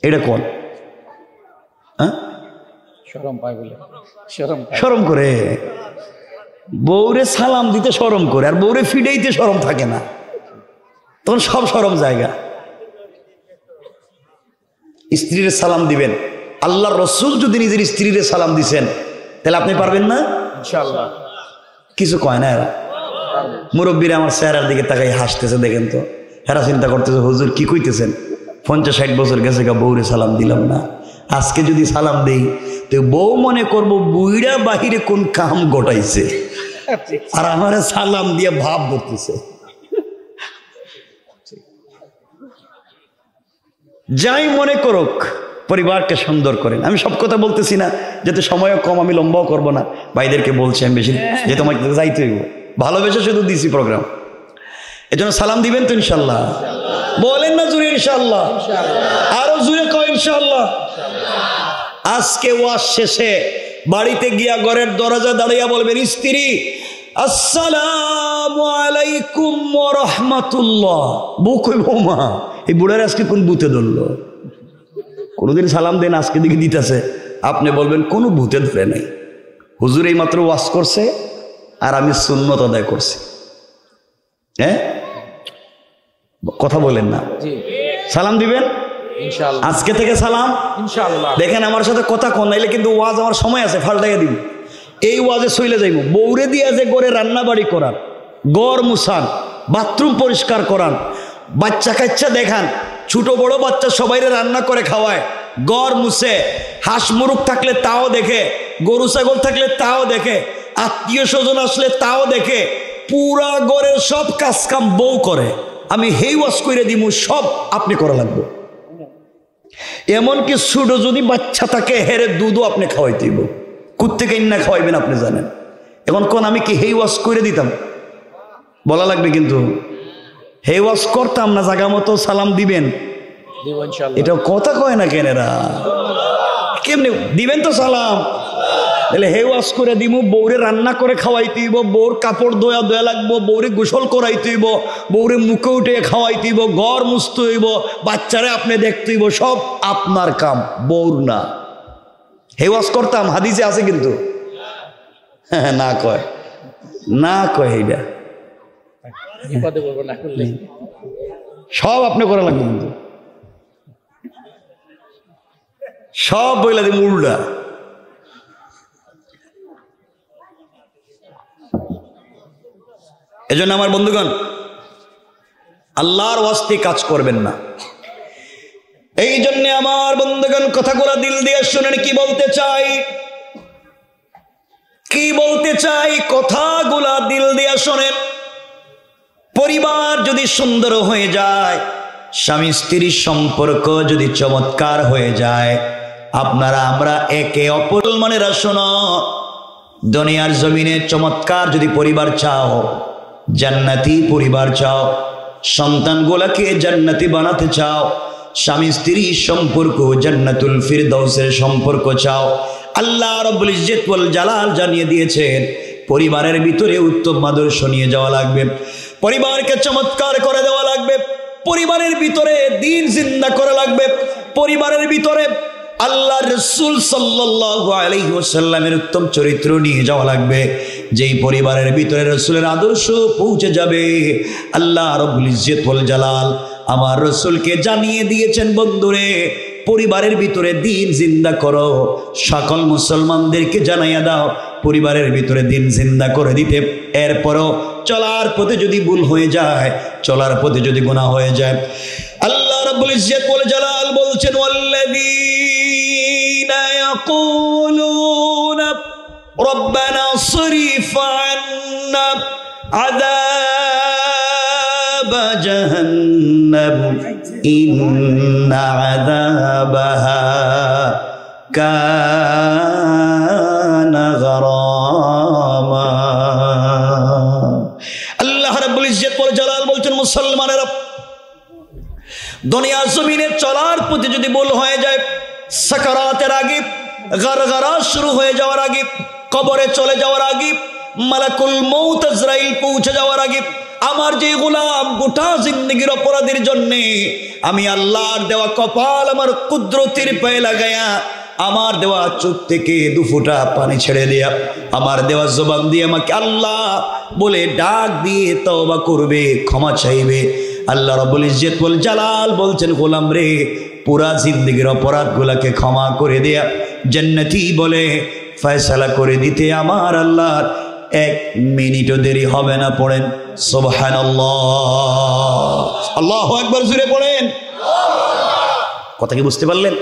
এটা কোন? হ্যাঁ, শরম পায় বলে, শরম করে বউরে সালাম দিতে শরম করে, আর বউরে ফিডাইতে শরম থাকে না, তখন সব শরম জায়গা। স্ত্রীর সালাম দিবেন। আল্লাহর রাসূল যদি নিজের স্ত্রীর সালাম দিছেন তাহলে আপনি পারবেন না? ইনশাআল্লাহ। কিছু কয় না এরা। মুরব্বীরা আমার চেহারার দিকে তাকাই হাসতেছে, দেখেন তো। এরা চিন্তা করতেছে হুজুর কি কইতেছেন, 50-60 বছর গেছে গা বউরে সালাম দিলাম না, আজকে যদি সালাম দেই তো বউ মনে করবো বুইড়া বাহিরে কোন কাম ঘটাইছে, আর আমার সালাম দিয়ে ভাব ধরতেছে। যাই মনে করুক, পরিবারকে সুন্দর করেন। আমি সব কথা বলতেছি না, যাতে সময়ও কম, আমি লম্বাও করব না। ভাইদেরকে বলছি আমি বেশি, যে তোমাকে যাইতে হইব, ভালোবেসে শুধু দিছি প্রোগ্রাম। এজন্য সালাম দিবেন তো ইনশাল্লাহ? বলেন না জুড়ে ইনশাল্লাহ? আরো জুড়ে কয় ইনশাল্লাহ? আজকে ওয়াজ শেষে বাড়িতে গিয়া ঘরের দরজা দাঁড়িয়ে বলবেন, স্ত্রী আসসালামু আলাইকুম ওয়া রাহমাতুল্লাহ। বউ কই বৌমা এই বুড়ার আজকে কোন বুতে ধরলো? কোনোদিন সালাম দেন, আজকে দিকে দিতেছে, আপনি বলবেন কোনো ভূতে ধরে নাই, হুজুর এই মাত্র ওয়াজ করছে আর আমি সুন্নত আদায় করছি। হ্যাঁ, কথা বলেন না, সালাম দিবেন ইনশাআল্লাহ, আজকে থেকে সালাম ইনশাআল্লাহ। দেখেন আমার সাথে কথা কন, নাইলে কিন্তু ওয়াজ আমার সময় আছে, ফাল্টাইয়া দিব। এই ওয়াজে চলে যাইব, বৌরে দিয়া যে গড়ে রান্না বাড়ি করান, গড় মুছান, বাথরুম পরিষ্কার করান, বাচ্চা কাচ্চা দেখান, ছোট বড় বাচ্চা সবাইরে রান্না করে খাওয়ায়, গড় মুছে, হাঁস মুরুগ থাকলে তাও দেখে, গরু ছাগল থাকলে তাও দেখে, আত্মীয় স্বজন আসলে তাও দেখে, পুরা গড়ের সব কাজ কাম বউ করে। আমি হেই ওয়াজ করে দিব, সব আপনি করা লাগবে। এমনকি ছোট যদি বাচ্চা থাকে হেরে দুধও আপনি খাওয়াইতে দিব, কুত্তে না খাওয়াইবেন আপনি জানেন। এখন কোন আমি কি হেই ওয়াজ করে দিতাম, বলা লাগবে কিন্তু হেই ওয়াজ করতাম না, জায়গা মতো সালাম দিবেন, এটা কথা কয় না কেনেরা, কেমনি দিবেন তো সালাম, তাহলে হে ওয়াজ করে দিব, বৌরে রান্না করে খাওয়াইতে হইব, বউর কাপড় দয়া দয়া লাগবো, বৌরে গোসল করাইতে হইব, বৌরে মুখে উঠে খাওয়াইতে হইব, ঘর মুছতে হইব, বাচ্চারে আপনি দেখতে হইব, সব আপনার কাম, বউর না। হে ওয়াজ করতাম, হাদিসে আছে কিন্তু না কয়, না কয়, এইটা সব আপনি করা লাগবে কিন্তু, সব বইলা দিব উল্টা। এজন্য আমার বন্ধুগণ, আল্লাহর ওয়াস্তে কাজ করবেন না। এই জন্য আমার বন্ধুগণ কথাগুলো দিল দিয়ে শুনেন, কি বলতে চাই, কি বলতে চাই, কথাগুলা দিল দিয়ে শোনেন। পরিবার যদি সুন্দর হয়ে যায়, স্বামী স্ত্রীর সম্পর্ক যদি চমৎকার হয়ে যায়, আপনারা আমরা একে অপর মনেরা শোনো, দুনিয়ার জমিনে চমৎকার যদি পরিবার চাও, জান্নাতি পরিবার চাও, সন্তানগুলাকে জান্নাতি বানাতে চাও, স্বামী স্ত্রীর সম্পর্ক জান্নাতুল ফিরদাউসের সম্পর্ক চাও, আল্লাহ রাব্বুল ইজ্জত ওয়াল জালাল জানিয়ে দিয়েছেন পরিবারের ভিতরে উত্তম আদর্শ নিয়ে যাওয়া লাগবে, পরিবারকে চমৎকার করে দেওয়া লাগবে, পরিবারের ভিতরে দ্বীন জিন্দা করা লাগবে, পরিবারের ভিতরে আল্লাহ রাসূল সাল্লাল্লাহু আলাইহি ওয়াসাল্লামের উত্তম চরিত্র নিয়ে যাওয়া লাগবে। যেই পরিবারের ভিতরে রাসূলের আদর্শ পৌঁছে যাবে, আল্লাহ রাব্বুল ইজ্জত ওয়াল জালাল আমার রাসূলকে জানিয়ে দিয়েছেন, বন্ধুরে পরিবারের ভিতরে দ্বীন জিন্দা করো, সকল মুসলমানদেরকে জানাইয়া দাও পরিবারের ভিতরে দ্বীন জিন্দা করে দিতে। এরপরও চলার পথে যদি ভুল হয়ে যায়, চলার পথে যদি গুনাহ হয়ে যায়, আল্লাহ রাব্বুল ইজ্জত ওয়াল জালাল বলছেন, ওয়াল্লাযীনা ইয়াকুলুনা রব্বানা সরিফ আন্না আযাব জাহান্নাম ইন্না আযাবাহা কানা গরামা। আল্লাহ রাব্বুল ইজ্জত ওয়াল জালাল বলছেন, মুসলমানেরা দুনিয়ার জমিনে চলার পথে যদি ভুল হয়ে যায়, সাকারাতের আগে, গারগারা শুরু হয়ে যাওয়ার আগে, কবরে চলে যাওয়ার আগে, মালাকুল মউত আজরাইল পৌঁছে যাওয়ার আগে, আমার যে গোলাম গোটা জিন্দেগির অপরাধের জন্য আমি আল্লাহর দেওয়া কপাল আমার কুদরতের পায়ে লাগায়া, আমার দেওয়া চোখ থেকে দু ফোঁটা পানি ছেড়ে দেয়া, আমার দেওয়া জবান দিয়ে আমাকে আল্লাহ বলে ডাক দিয়ে তওবা করবে, ক্ষমা চাইবে, আল্লাহ রাব্বুল ইজ্জত ওয়াল জালাল বলছেন, গোলাম রে পুরা জিন্দেগির অপরাধগুলোকে ক্ষমা করে দেয়া, জান্নাতি বলে ফয়সালা করে দিতে আমার আল্লাহর এক মিনিটও দেরি হবে না। পড়েন সুবহানাল্লাহ, আল্লাহু আকবার, জোরে পড়েন। কথা কি বুঝতে পারলেন?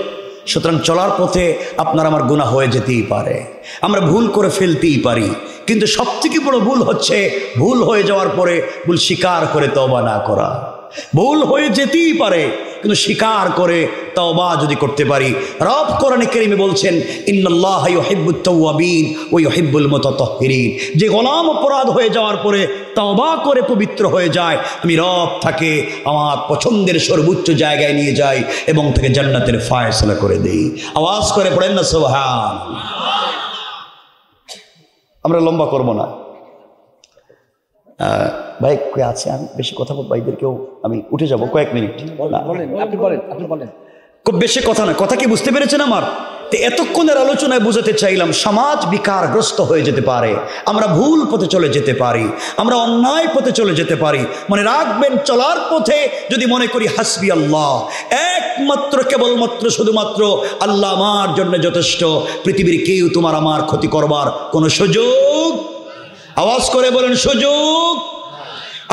সুতরাং চলার পথে আপনার আমার গুনাহ হয়ে যেতেই পারে, আমরা ভুল করে ফেলতেই পারি, কিন্তু সবথেকে বড় ভুল হচ্ছে ভুল হয়ে যাওয়ার পরে ভুল স্বীকার করে তওবা না করা। ভুল হয়ে যেতেই পারে, কিন্তু স্বীকার করে তওবা যদি করতে পারি, রব কোরআনে কারীমে বলছেন, ইন্নাল্লাহা ইউহিব্বুত তাওয়াবিন ওয়া ইউহিব্বুল মুতাতাহহিরিন, যে গোলাম অপরাধ হয়ে যাওয়ার পরে তওবা করে পবিত্র হয়ে যায়, আমি রব তাকে আমার পছন্দের সর্বোচ্চ জায়গায় নিয়ে যাই এবং তাকে জান্নাতের ফয়সালা করে দেই। আওয়াজ করে পড়েন না সুবহানাল্লাহ। আমরা লম্বা করব না, ভাই কে আছে, আমি বেশি কথা বলবো, ভাইদেরকেও আমি উঠে যাব কয়েক মিনিট। বলেন, আপনি বলেন, আপনি বলেন। খুব বেশি কথা না, কথা কি বুঝতে পেরেছেন আমার? তো এতক্ষণের আলোচনায় বুঝাতে চাইলাম সমাজ বিকারগ্রস্ত হয়ে যেতে পারে, আমরা ভুল পথে চলে যেতে পারি, আমরা অন্যায় পথে চলে যেতে পারি। মনে রাখবেন, চলার পথে যদি মনে করি হাসবি আল্লাহ, একমাত্র কেবলমাত্র শুধুমাত্র আল্লাহ আমার জন্য যথেষ্ট, পৃথিবীর কেউ তোমার আমার ক্ষতি করবার কোনো সুযোগ, আওয়াজ করে বলেন সুযোগ।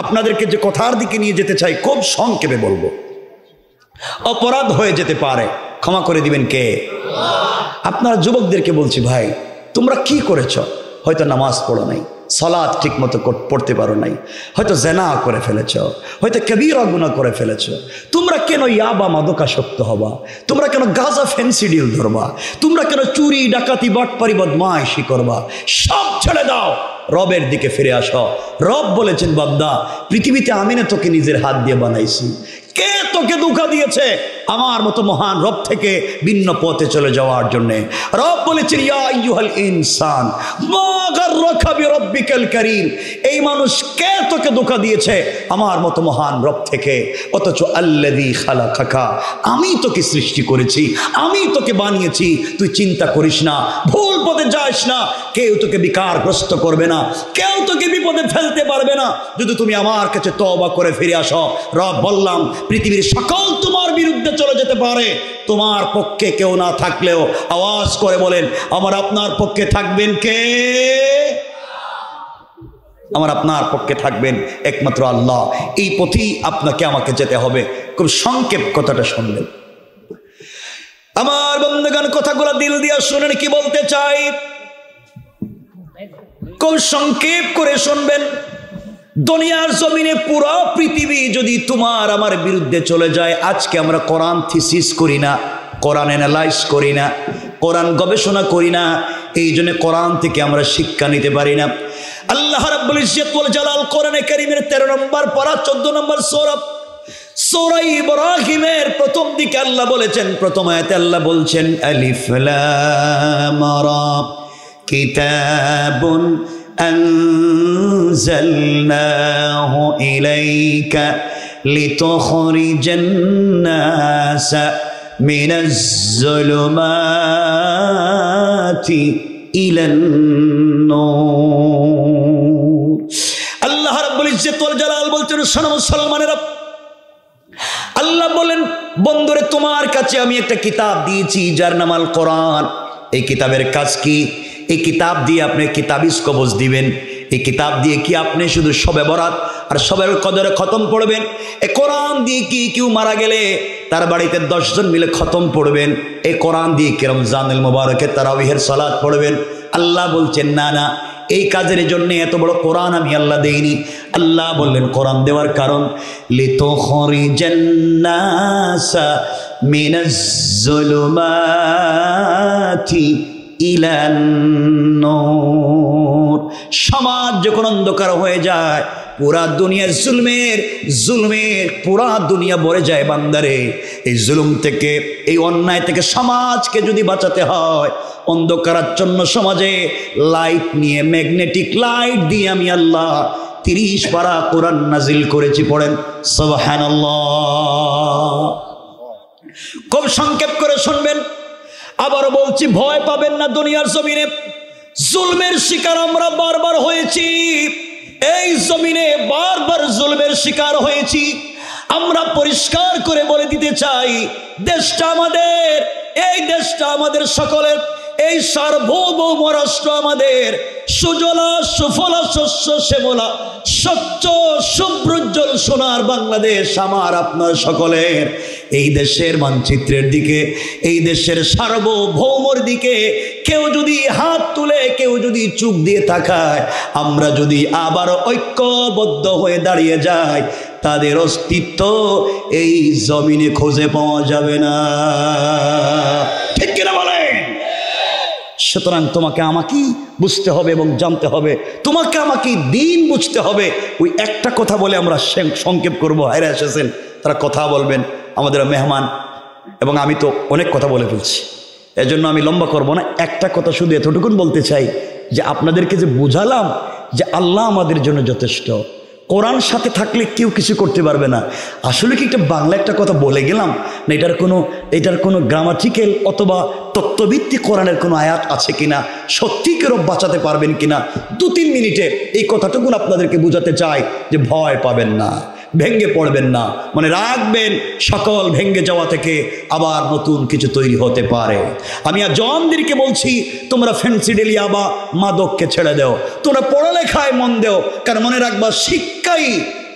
আপনাদেরকে যে কথার দিকে নিয়ে যেতে চাই খুব সংক্ষেপে বলবো। অপরাধ হয়ে যেতে পারে, ক্ষমা করে দিবেন কে? আপনারা যুবকদেরকে বলছি, ভাই তোমরা কি করেছ? হয়তো নামাজ পড়ো নাই, সালাত ঠিক মতো পড়তে পারো নাই, হয়তো জেনা করে ফেলেছ, হয়তো কবিরা গুনাহ করে ফেলেছ। তোমরা কেন ইয়াবা মাদকাসক্ত হবা? তোমরা কেন গাঁজা ফেন্সিডিল ধরবা? তোমরা কেন চুরি ডাকাতি বাটপারি বদমাইশি করবা? সব ছেড়ে দাও, রবের দিকে ফিরে আসো। রব বলেছেন, বান্দা পৃথিবীতে আমি না তোকে নিজের হাত দিয়ে বানাইছি, কে তোকে ধোঁকা দিয়েছে আমার মতো মহান রব থেকে ভিন্ন পথে চলে যাওয়ার জন্য? রব বলেছেন, ইয়া আইয়ুহাল ইনসান মা গাররাকা বিরাব্বিকাল কারীম। এই মানুষ কে তোকে ধোঁকা দিয়েছে আমার মতো মহান রব থেকে? অথচ আল্লাযী খালাকাকা, আমি তোকে সৃষ্টি করেছি, আমি তোকে বানিয়েছি, তুই চিন্তা করিস না, ভুল পথে যাস না, কেউ তোকে বিকারগ্রস্ত করবে না, কেউ তোকে বিপদে ফেলতে পারবে না যদি তুমি আমার কাছে তওবা করে ফিরে আসো। রব বললাম, পৃথিবীর সকল তোমার বিরুদ্ধে চলে যেতে পারে, তোমার পক্ষে কেউ না থাকলেও আওয়াজ করে বলেন, আমার আপনার পক্ষে থাকবেন কে? আমার আপনার পক্ষে থাকবেন একমাত্র আল্লাহ। এই পথেই আপনাকে আমাকে যেতে হবে। খুব সংক্ষেপ কথাটা শুনলেন আমার বন্ধুগণ, কথাগুলো দিল দিয়ে শুনেন কি বলতে চাই, খুব সংক্ষেপ করে শুনবেন। দুনিয়ার জমিনে পুরো পৃথিবী যদি তোমার আমার বিরুদ্ধে চলে যায়, আজকে আমরা কোরআন থিসিস করি না, কোরআন অ্যানালাইজ করি না, কোরআন গবেষণা করি না, এই জন্য কোরআন থেকে আমরা শিক্ষা নিতে পারি না। আল্লাহ রাব্বুল ইজ্জত ওয়াল জালাল কোরআনে কারীমের 13 নম্বর পারা 14 নম্বর সূরা ইব্রাহিমের প্রথম দিকে আল্লাহ বলেছেন, প্রথম আয়াতে আল্লাহ বলছেন, আলিফ লাম রা কিতাবুন أنزلناه إليك لتخرج الناس من الظلمات إلى النور। আল্লাহ রাব্বুল ইজ্জত ওয়াল জালাল বলছেন, শোনো মুসলমানেরা, আল্লাহ বলেন, বন্ধুরে তোমার কাছে আমি একটা কিতাব দিয়েছি যার নাম আল কোরআন। এই কিতাবের কাজ কি? এই কিতাব দিয়ে আপনি কিতাবিস কবজ দিবেন। এই কিতাব দিয়ে কি আপনি শুধু শবে বরাত আর শবে কদরে খতম পড়বেন? এই কোরআন দিয়ে কি কেউ মারা গেলে তার বাড়িতে 10 জন মিলে খতম পড়বেন? এই কোরআন দিয়ে কি রমজানুল মুবারকে তারাবিহের সালাত পড়বেন? আল্লাহ বলছেন, না না, এই কাজের জন্য এত বড় কোরআন আমি আল্লাহ দেইনি। আল্লাহ বললেন, কোরআন দেওয়ার কারণ লিতুখরিজান নাসা মিনাজ যুলুমাতি ইলান নূর। সমাজ যখন অন্ধকার হয়ে যায়, পুরা দুনিয়ার জুলমে পুরা দুনিয়া ভরে যায় বান্দারে। এই জুলুম থেকে, এই অন্যায় থেকে সমাজকে যদি বাঁচাতে হয়, অন্ধকারাচ্ছন্ন সমাজে লাইট নিয়ে, ম্যাগনেটিক লাইট দিয়ে আমি আল্লাহ 30 পারা কোরআন নাজিল করেছি। পড়েন সুবহানাল্লাহ। খুব সংক্ষেপ করে শুনবেন, আবারও বলছি, ভয় পাবেন না। দুনিয়ার জমিনে জুলমের শিকার আমরা বারবার হয়েছি, এই জমিনে বারবার জুলমের শিকার হয়েছি। আমরা পরিষ্কার করে বলে দিতে চাই, দেশটা আমাদের, এই দেশটা আমাদের সকলের, এই সার্বভৌম রাষ্ট্র আমাদের, সুজলা সুফলা শস্য শ্যামলা স্বচ্ছ শুভ্রোজ্জ্বল সোনার বাংলাদেশ আমার আপনার সকলের। এই দেশের মানচিত্রের দিকে, এই দেশের সার্বভৌমর দিকে কেউ যদি হাত তুলে, কেউ যদি চোখ দিয়ে তাকায়, আমরা যদি আবার ঐক্যবদ্ধ হয়ে দাঁড়িয়ে যাই, তাদের অস্তিত্ব এই জমিনে খুঁজে পাওয়া যাবে না। ঠিক কিনা বলেন? সুতরাং তোমাকে আমাকেই বুঝতে হবে এবং জানতে হবে, তোমাকে আমাকে দিন বুঝতে হবে। ওই একটা কথা বলে আমরা সংক্ষেপ করবো। হায়রে এসেছেন, তারা কথা বলবেন, আমাদের মেহমান, এবং আমি তো অনেক কথা বলে ফেলছি, এজন্য আমি লম্বা করব না। একটা কথা শুধু এতটুকুন বলতে চাই যে আপনাদেরকে যে বুঝালাম যে আল্লাহ আমাদের জন্য যথেষ্ট, কোরআন সাথে থাকলে কেউ কিছু করতে পারবে না। আসলে কি একটা বাংলা একটা কথা বলে গেলাম না, এটার কোনো গ্রামাটিক্যাল অথবা তত্ত্বভিত্তিক কোরআনের কোনো আয়াত আছে কিনা, সত্যিকারও বাঁচাতে পারবেন কিনা, 2-3 মিনিটে এই কথাটুকু আপনাদেরকে বোঝাতে চাই যে ভয় পাবেন না, ভেঙ্গে পড়বেন না, মনে রাখবেন সকল ভেঙ্গে যাওয়া থেকে আবার নতুন কিছু তৈরি হতে পারে। আমি আর জওয়ানদেরকে বলছি, তোমরা ফেন্সিডেলিয়া বা মাদককে ছেড়ে দাও, তোমরা পড়ালেখায় মন দেও, কারণ মনে রাখবা শিক্ষাই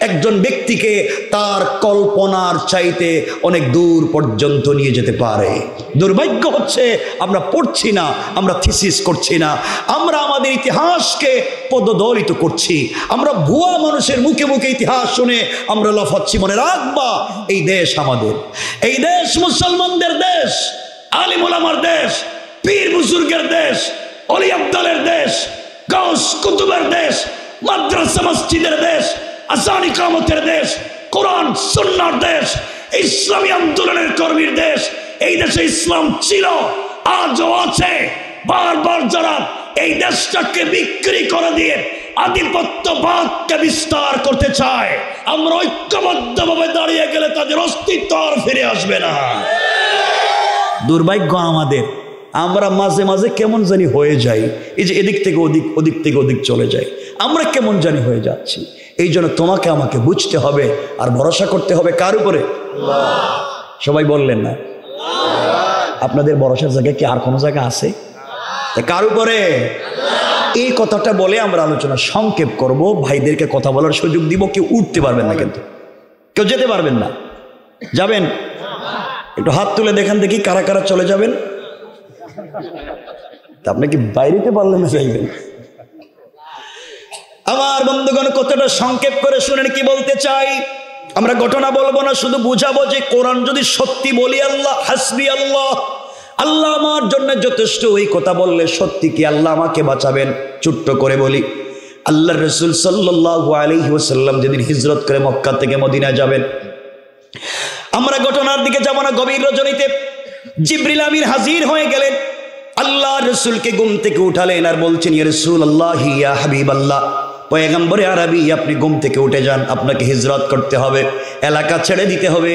একজন ব্যক্তিকে তার কল্পনার চাইতে অনেক দূর পর্যন্ত নিয়ে যেতে পারে। দুর্ভাগ্য হচ্ছে আমরা পড়ছি না, আমরা থিসিস করছি না, আমরা আমাদের ইতিহাসকে পদদলিত করছি, আমরা ভুয়া মানুষের মুখে মুখে ইতিহাস শুনে আমরা লাফাচ্ছি। মনে রাখবা এই দেশ আমাদের, এই দেশ মুসলমানদের দেশ, আলিম ওলামার দেশ, পীর বুজুর্গের দেশ, অলি আব্দালের দেশ, গাউস কুতুবের দেশ, মাদ্রাসা মসজিদের দেশ, আযান ইকামতের দেশ, কোরআন সুন্নাহর দেশ, ইসলামী আন্দোলনের কর্মীর দেশ। এই দেশে ইসলাম ছিল, আজও আছে। বারবার যারা এই দেশটাকে বিক্রি করে দিয়ে আধিপত্যবাদকে বিস্তার করতে চায়, আমরা ঐক্যবদ্ধভাবে দাঁড়িয়ে গেলে তাদের অস্তিত্ব আর ফিরে আসবে না। দুর্ভাগ্য আমাদের, আমরা মাঝে মাঝে কেমন জানি হয়ে যাই, এই যে এদিক থেকে ওদিক, ওদিক থেকে ওদিক চলে যাই, আমরা কেমন জানি হয়ে যাচ্ছি। এই জন্য তোমাকে আমাকে বুঝতে হবে আর ভরসা করতে হবে কার উপরে? সবাই বললেন না? আপনাদের ভরসার জায়গায় কি আর কোনো জায়গা আছে? কার উপরে? এই কথাটা বলে আমরা আলোচনা সংক্ষেপ করব। ভাইদেরকে কথা বলার সুযোগ দিব। কেউ উঠতে পারবেন না, কিন্তু কেউ যেতে পারবেন না। যাবেন? একটু হাত তুলে দেখান দেখি কারা কারা চলে যাবেন। আপনি কি বাইরেতে পারলেন না? যাইবেন? আমার বন্ধুগণ, কতটা সংক্ষেপ করে শুনেন কি বলতে চাই। আমরা ঘটনা বলবো না, শুধু বুঝাবো যে কোরআন যদি সত্যি বলি, আল্লাহ হাসবি আল্লাহ, আল্লাহ আমার জন্য যথেষ্ট, এই কথা বললে সত্যি কি আল্লাহ আমাকে বাঁচাবেন? ছোট্ট করে বলি, আল্লাহর রাসূল সাল্লাল্লাহু আলাইহি ওয়াসাল্লাম যেদিন হিজরত করে মক্কা থেকে মদিনায় যাবেন, আমরা ঘটনার দিকে যাব না। গভীর রজনীতে জিবরিল আমিন হাজির হয়ে গেলেন, আল্লাহ রাসূলকে ঘুম থেকে উঠালেন আর বলছেন, ইয়া রাসূলুল্লাহ, ইয়া হাবিবাল্লাহ, পয়গম্বরে আরবি, আপনি ঘুম থেকে উঠে যান, আপনাকে হিজরত করতে হবে, এলাকা ছেড়ে দিতে হবে,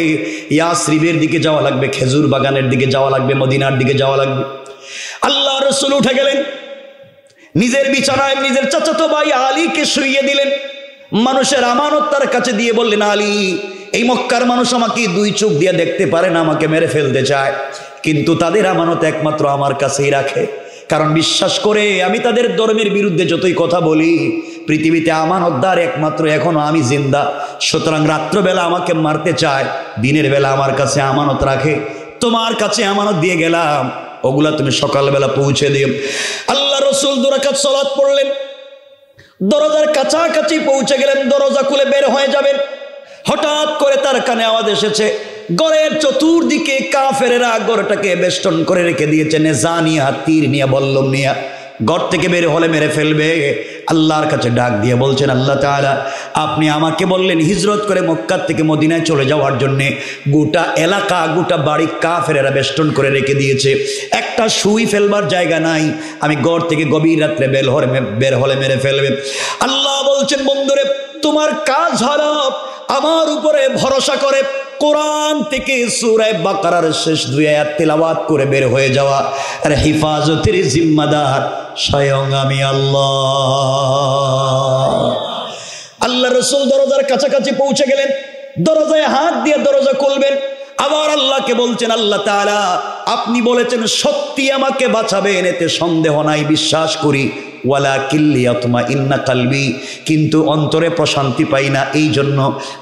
ইয়াসরিবের দিকে যাওয়া লাগবে, খেজুর বাগানের দিকে যাওয়া লাগবে, মদিনার দিকে যাওয়া লাগবে। আল্লাহ রাসূল উঠে গেলেন, নিজের বিছানায় নিজের চাচাতো ভাই আলীকে শুইয়ে দিলেন, মানুষের আমানত তার কাছে দিয়ে বললেন, আলী, এই মক্কার মানুষ আমাকে 2 চোখ দিয়ে দেখতে পারে না, আমাকে মেরে ফেলতে চায়, কিন্তু তাদের আমানত একমাত্র আমার কাছেই রাখে, কারণ বিশ্বাস করে আমি তাদের ধর্মের বিরুদ্ধে যতই কথা বলি, পৃথিবীতে আমানতদার একমাত্র এখনো আমি জিন্দা। সুতরাং রাত্রবেলা আমাকে মারতে চায়, দিনের বেলা আমার কাছে আমানত রাখে, তোমার কাছে আমানত দিয়ে গেলাম, ওগুলা তুমি সকালবেলা পৌঁছে দিও। আল্লাহ রাসূল 2 রাকাত সালাত পড়লেন, দরজার কাছাকাছি পৌঁছে গেলেন, দরজা খুলে বের হয়ে যাবেন, হঠাৎ করে তার কানে আওয়াজ এসেছে, ঘরের চতুর্দিকে কাফেরেরা ঘরটাকে বেষ্টন করে রেখে দিয়েছে, নেজা নিয়া, তীর নিয়া, বল্লম নিয়া, ঘর থেকে বের হলে মেরে ফেলবে। আল্লাহর কাছে ডাক দিয়ে বলছেন, আল্লাহ তাআলা, আপনি আমাকে বললেন হিজরত করে মক্কা থেকে মদিনায় চলে যাওয়ার জন্যে, গোটা এলাকা, গোটা বাড়ি কাফেরেরা বেষ্টন করে রেখে দিয়েছে, একটা সুই ফেলবার জায়গা নাই, আমি ঘর থেকে গভীর রাত্রে বের হলে মেরে ফেলবে। আল্লাহ বলছেন, বন্ধুরে, তোমার কাজ হলো আমার উপরে ভরসা করে কোরআন থেকে সূরা বাকারার শেষ 2 আয়াত তেলাওয়াত করে বের হয়ে যাওয়া, আর হিফাজতের জিম্মাদার স্বয়ং আমি আল্লাহ। আল্লাহ রাসূল দরজার কাছাকাছি পৌঁছে গেলেন, দরজায় হাত দিয়ে দরজা খুলবেন, আবার আল্লাহকে বলছেন, আল্লাহ তাআলা, আপনি বলেছেন সত্যি আমাকে বাঁচাবেন, এতে সন্দেহ নাই, বিশ্বাস করি, ওয়ালাকিন লিয়াতমাইন্না কলবি, কিন্তু অন্তরে প্রশান্তি পাই না, এই জন্য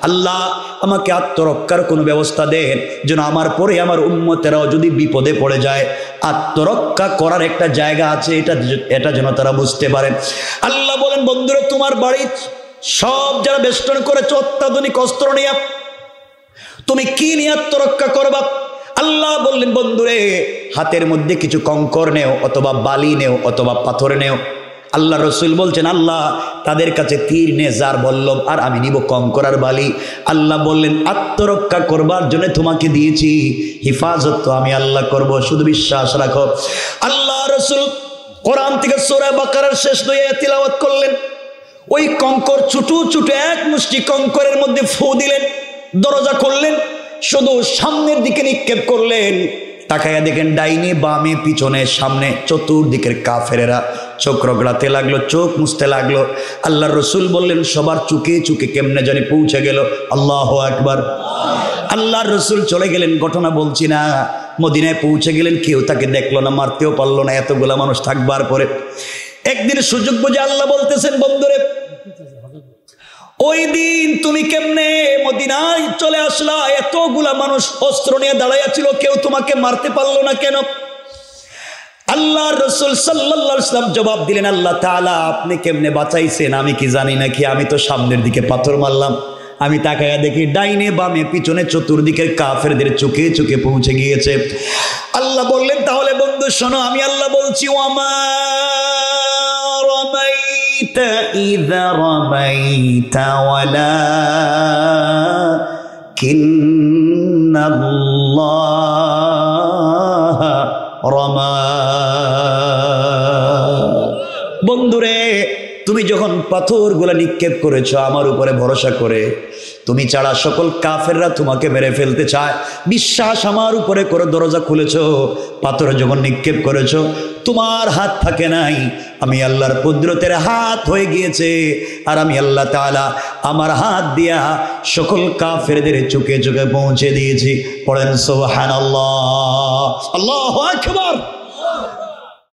আল্লাহ আমাকে আত্মরক্ষার কোনো ব্যবস্থা দেন, যেন আমার পরে আমার উম্মতেরাও যদি বিপদে পড়ে যায়, আত্মরক্ষা করার একটা জায়গা আছে, এটা যেন তারা বুঝতে পারেন। আল্লাহ বলেন, বন্ধুরা, তোমার বাড়ি সব যারা বেষ্টন করেছে অত্যাধুনিক অস্ত্র নিয়ে, তুমি কি নিয়ে আত্মরক্ষা করবা? আল্লাহ বললেন, বন্ধুরে, হাতের মধ্যে কিছু কঙ্কর নেও, অথবা বালি নেও, অথবা পাথর নেও। আল্লাহ রাসূল বলছেন, আল্লাহ, তাদের কাছে তীর নে, যার বললাম, আর আমি নিব কঙ্কর আর বালি। আল্লাহ বললেন, আত্মরক্ষা করবার জন্য তোমাকে দিয়েছি, হিফাজত তো আমি আল্লাহ করব, শুধু বিশ্বাস রাখো। আল্লাহ রাসূল কোরআন থেকে সূরা বাকারার শেষ 2 আয়াত তিলাওয়াত করলেন, ওই কঙ্কর ছুটু ছুটু এক মুষ্টি কঙ্করের মধ্যে ফু দিলেন, দরজা করলেন, শুধু সামনের দিকে নিক্ষেপ করলেন। তাকায়া দেখেন ডাইনে বামে পিছনে সামনে চতুর্দিকের কাফেরেরা চোখ রগড়াতে লাগলো, চোখ মুছতে লাগলো। আল্লাহর রসুল বললেন সবার চুকে চুকে কেমনে জানি পৌঁছে গেল। আল্লাহু আকবার। আল্লাহর রসুল চলে গেলেন, ঘটনা বলছি না, মদিনায় পৌঁছে গেলেন, কেউ তাকে দেখলো না, মারতেও পারলো না, এতগুলা মানুষ থাকবার পরে। একদিন সুযোগ বুঝে আল্লাহ বলতেছেন, বন্ধুরে ওই দিন তুমি কেমনে মদিনায় চলে আসলা? এতগুলা মানুষ অস্ত্র নিয়ে দাঁড়াইয়া ছিল, কেউ তোমাকে মারতে পারলো না কেন? আল্লাহর রাসূল সাল্লাল্লাহু আলাইহি ওয়াসাল্লাম জবাব দিলেন, আল্লাহ তাআলা আপনি কেমনে বাঁচাইছেন আমি কি জানি নাকি? আমি তো সামনের দিকে পাথর মারলাম, আমি তাকায়া দেখি ডাইনে বামে পিছনে চতুর্দিকের কাফেরদের চোখে চোখে পৌঁছে গিয়েছে। আল্লাহ বললেন, তাহলে বন্ধু শোনো, আমি আল্লাহ বলছি, ওয়ামা রামাইতা ইযা রামাইতা ওয়ালাকিন্নাল্লাহা রামা। বন্ধুরে তুমি যখন পাথরগুলা নিক্ষেপ করেছো আমার উপরে ভরসা করে, তুমি ছাড়া সকল কাফেররা তোমাকে মেরে ফেলতে চায়, বিশ্বাস আমার উপরে করে দরজা খুলেছো, পাথরে যখন নিক্ষেপ করেছো তোমার হাত থাকে নাই, আমি আল্লাহর কুদরতের হাত হয়ে গিয়েছে। আর আমি আল্লাহ তাআলা আমার হাত দিয়া সকল কাফেরদের চোখে চোখে পৌঁছে দিয়েছি। পড়েন সুবহানাল্লাহ, আল্লাহু আকবার।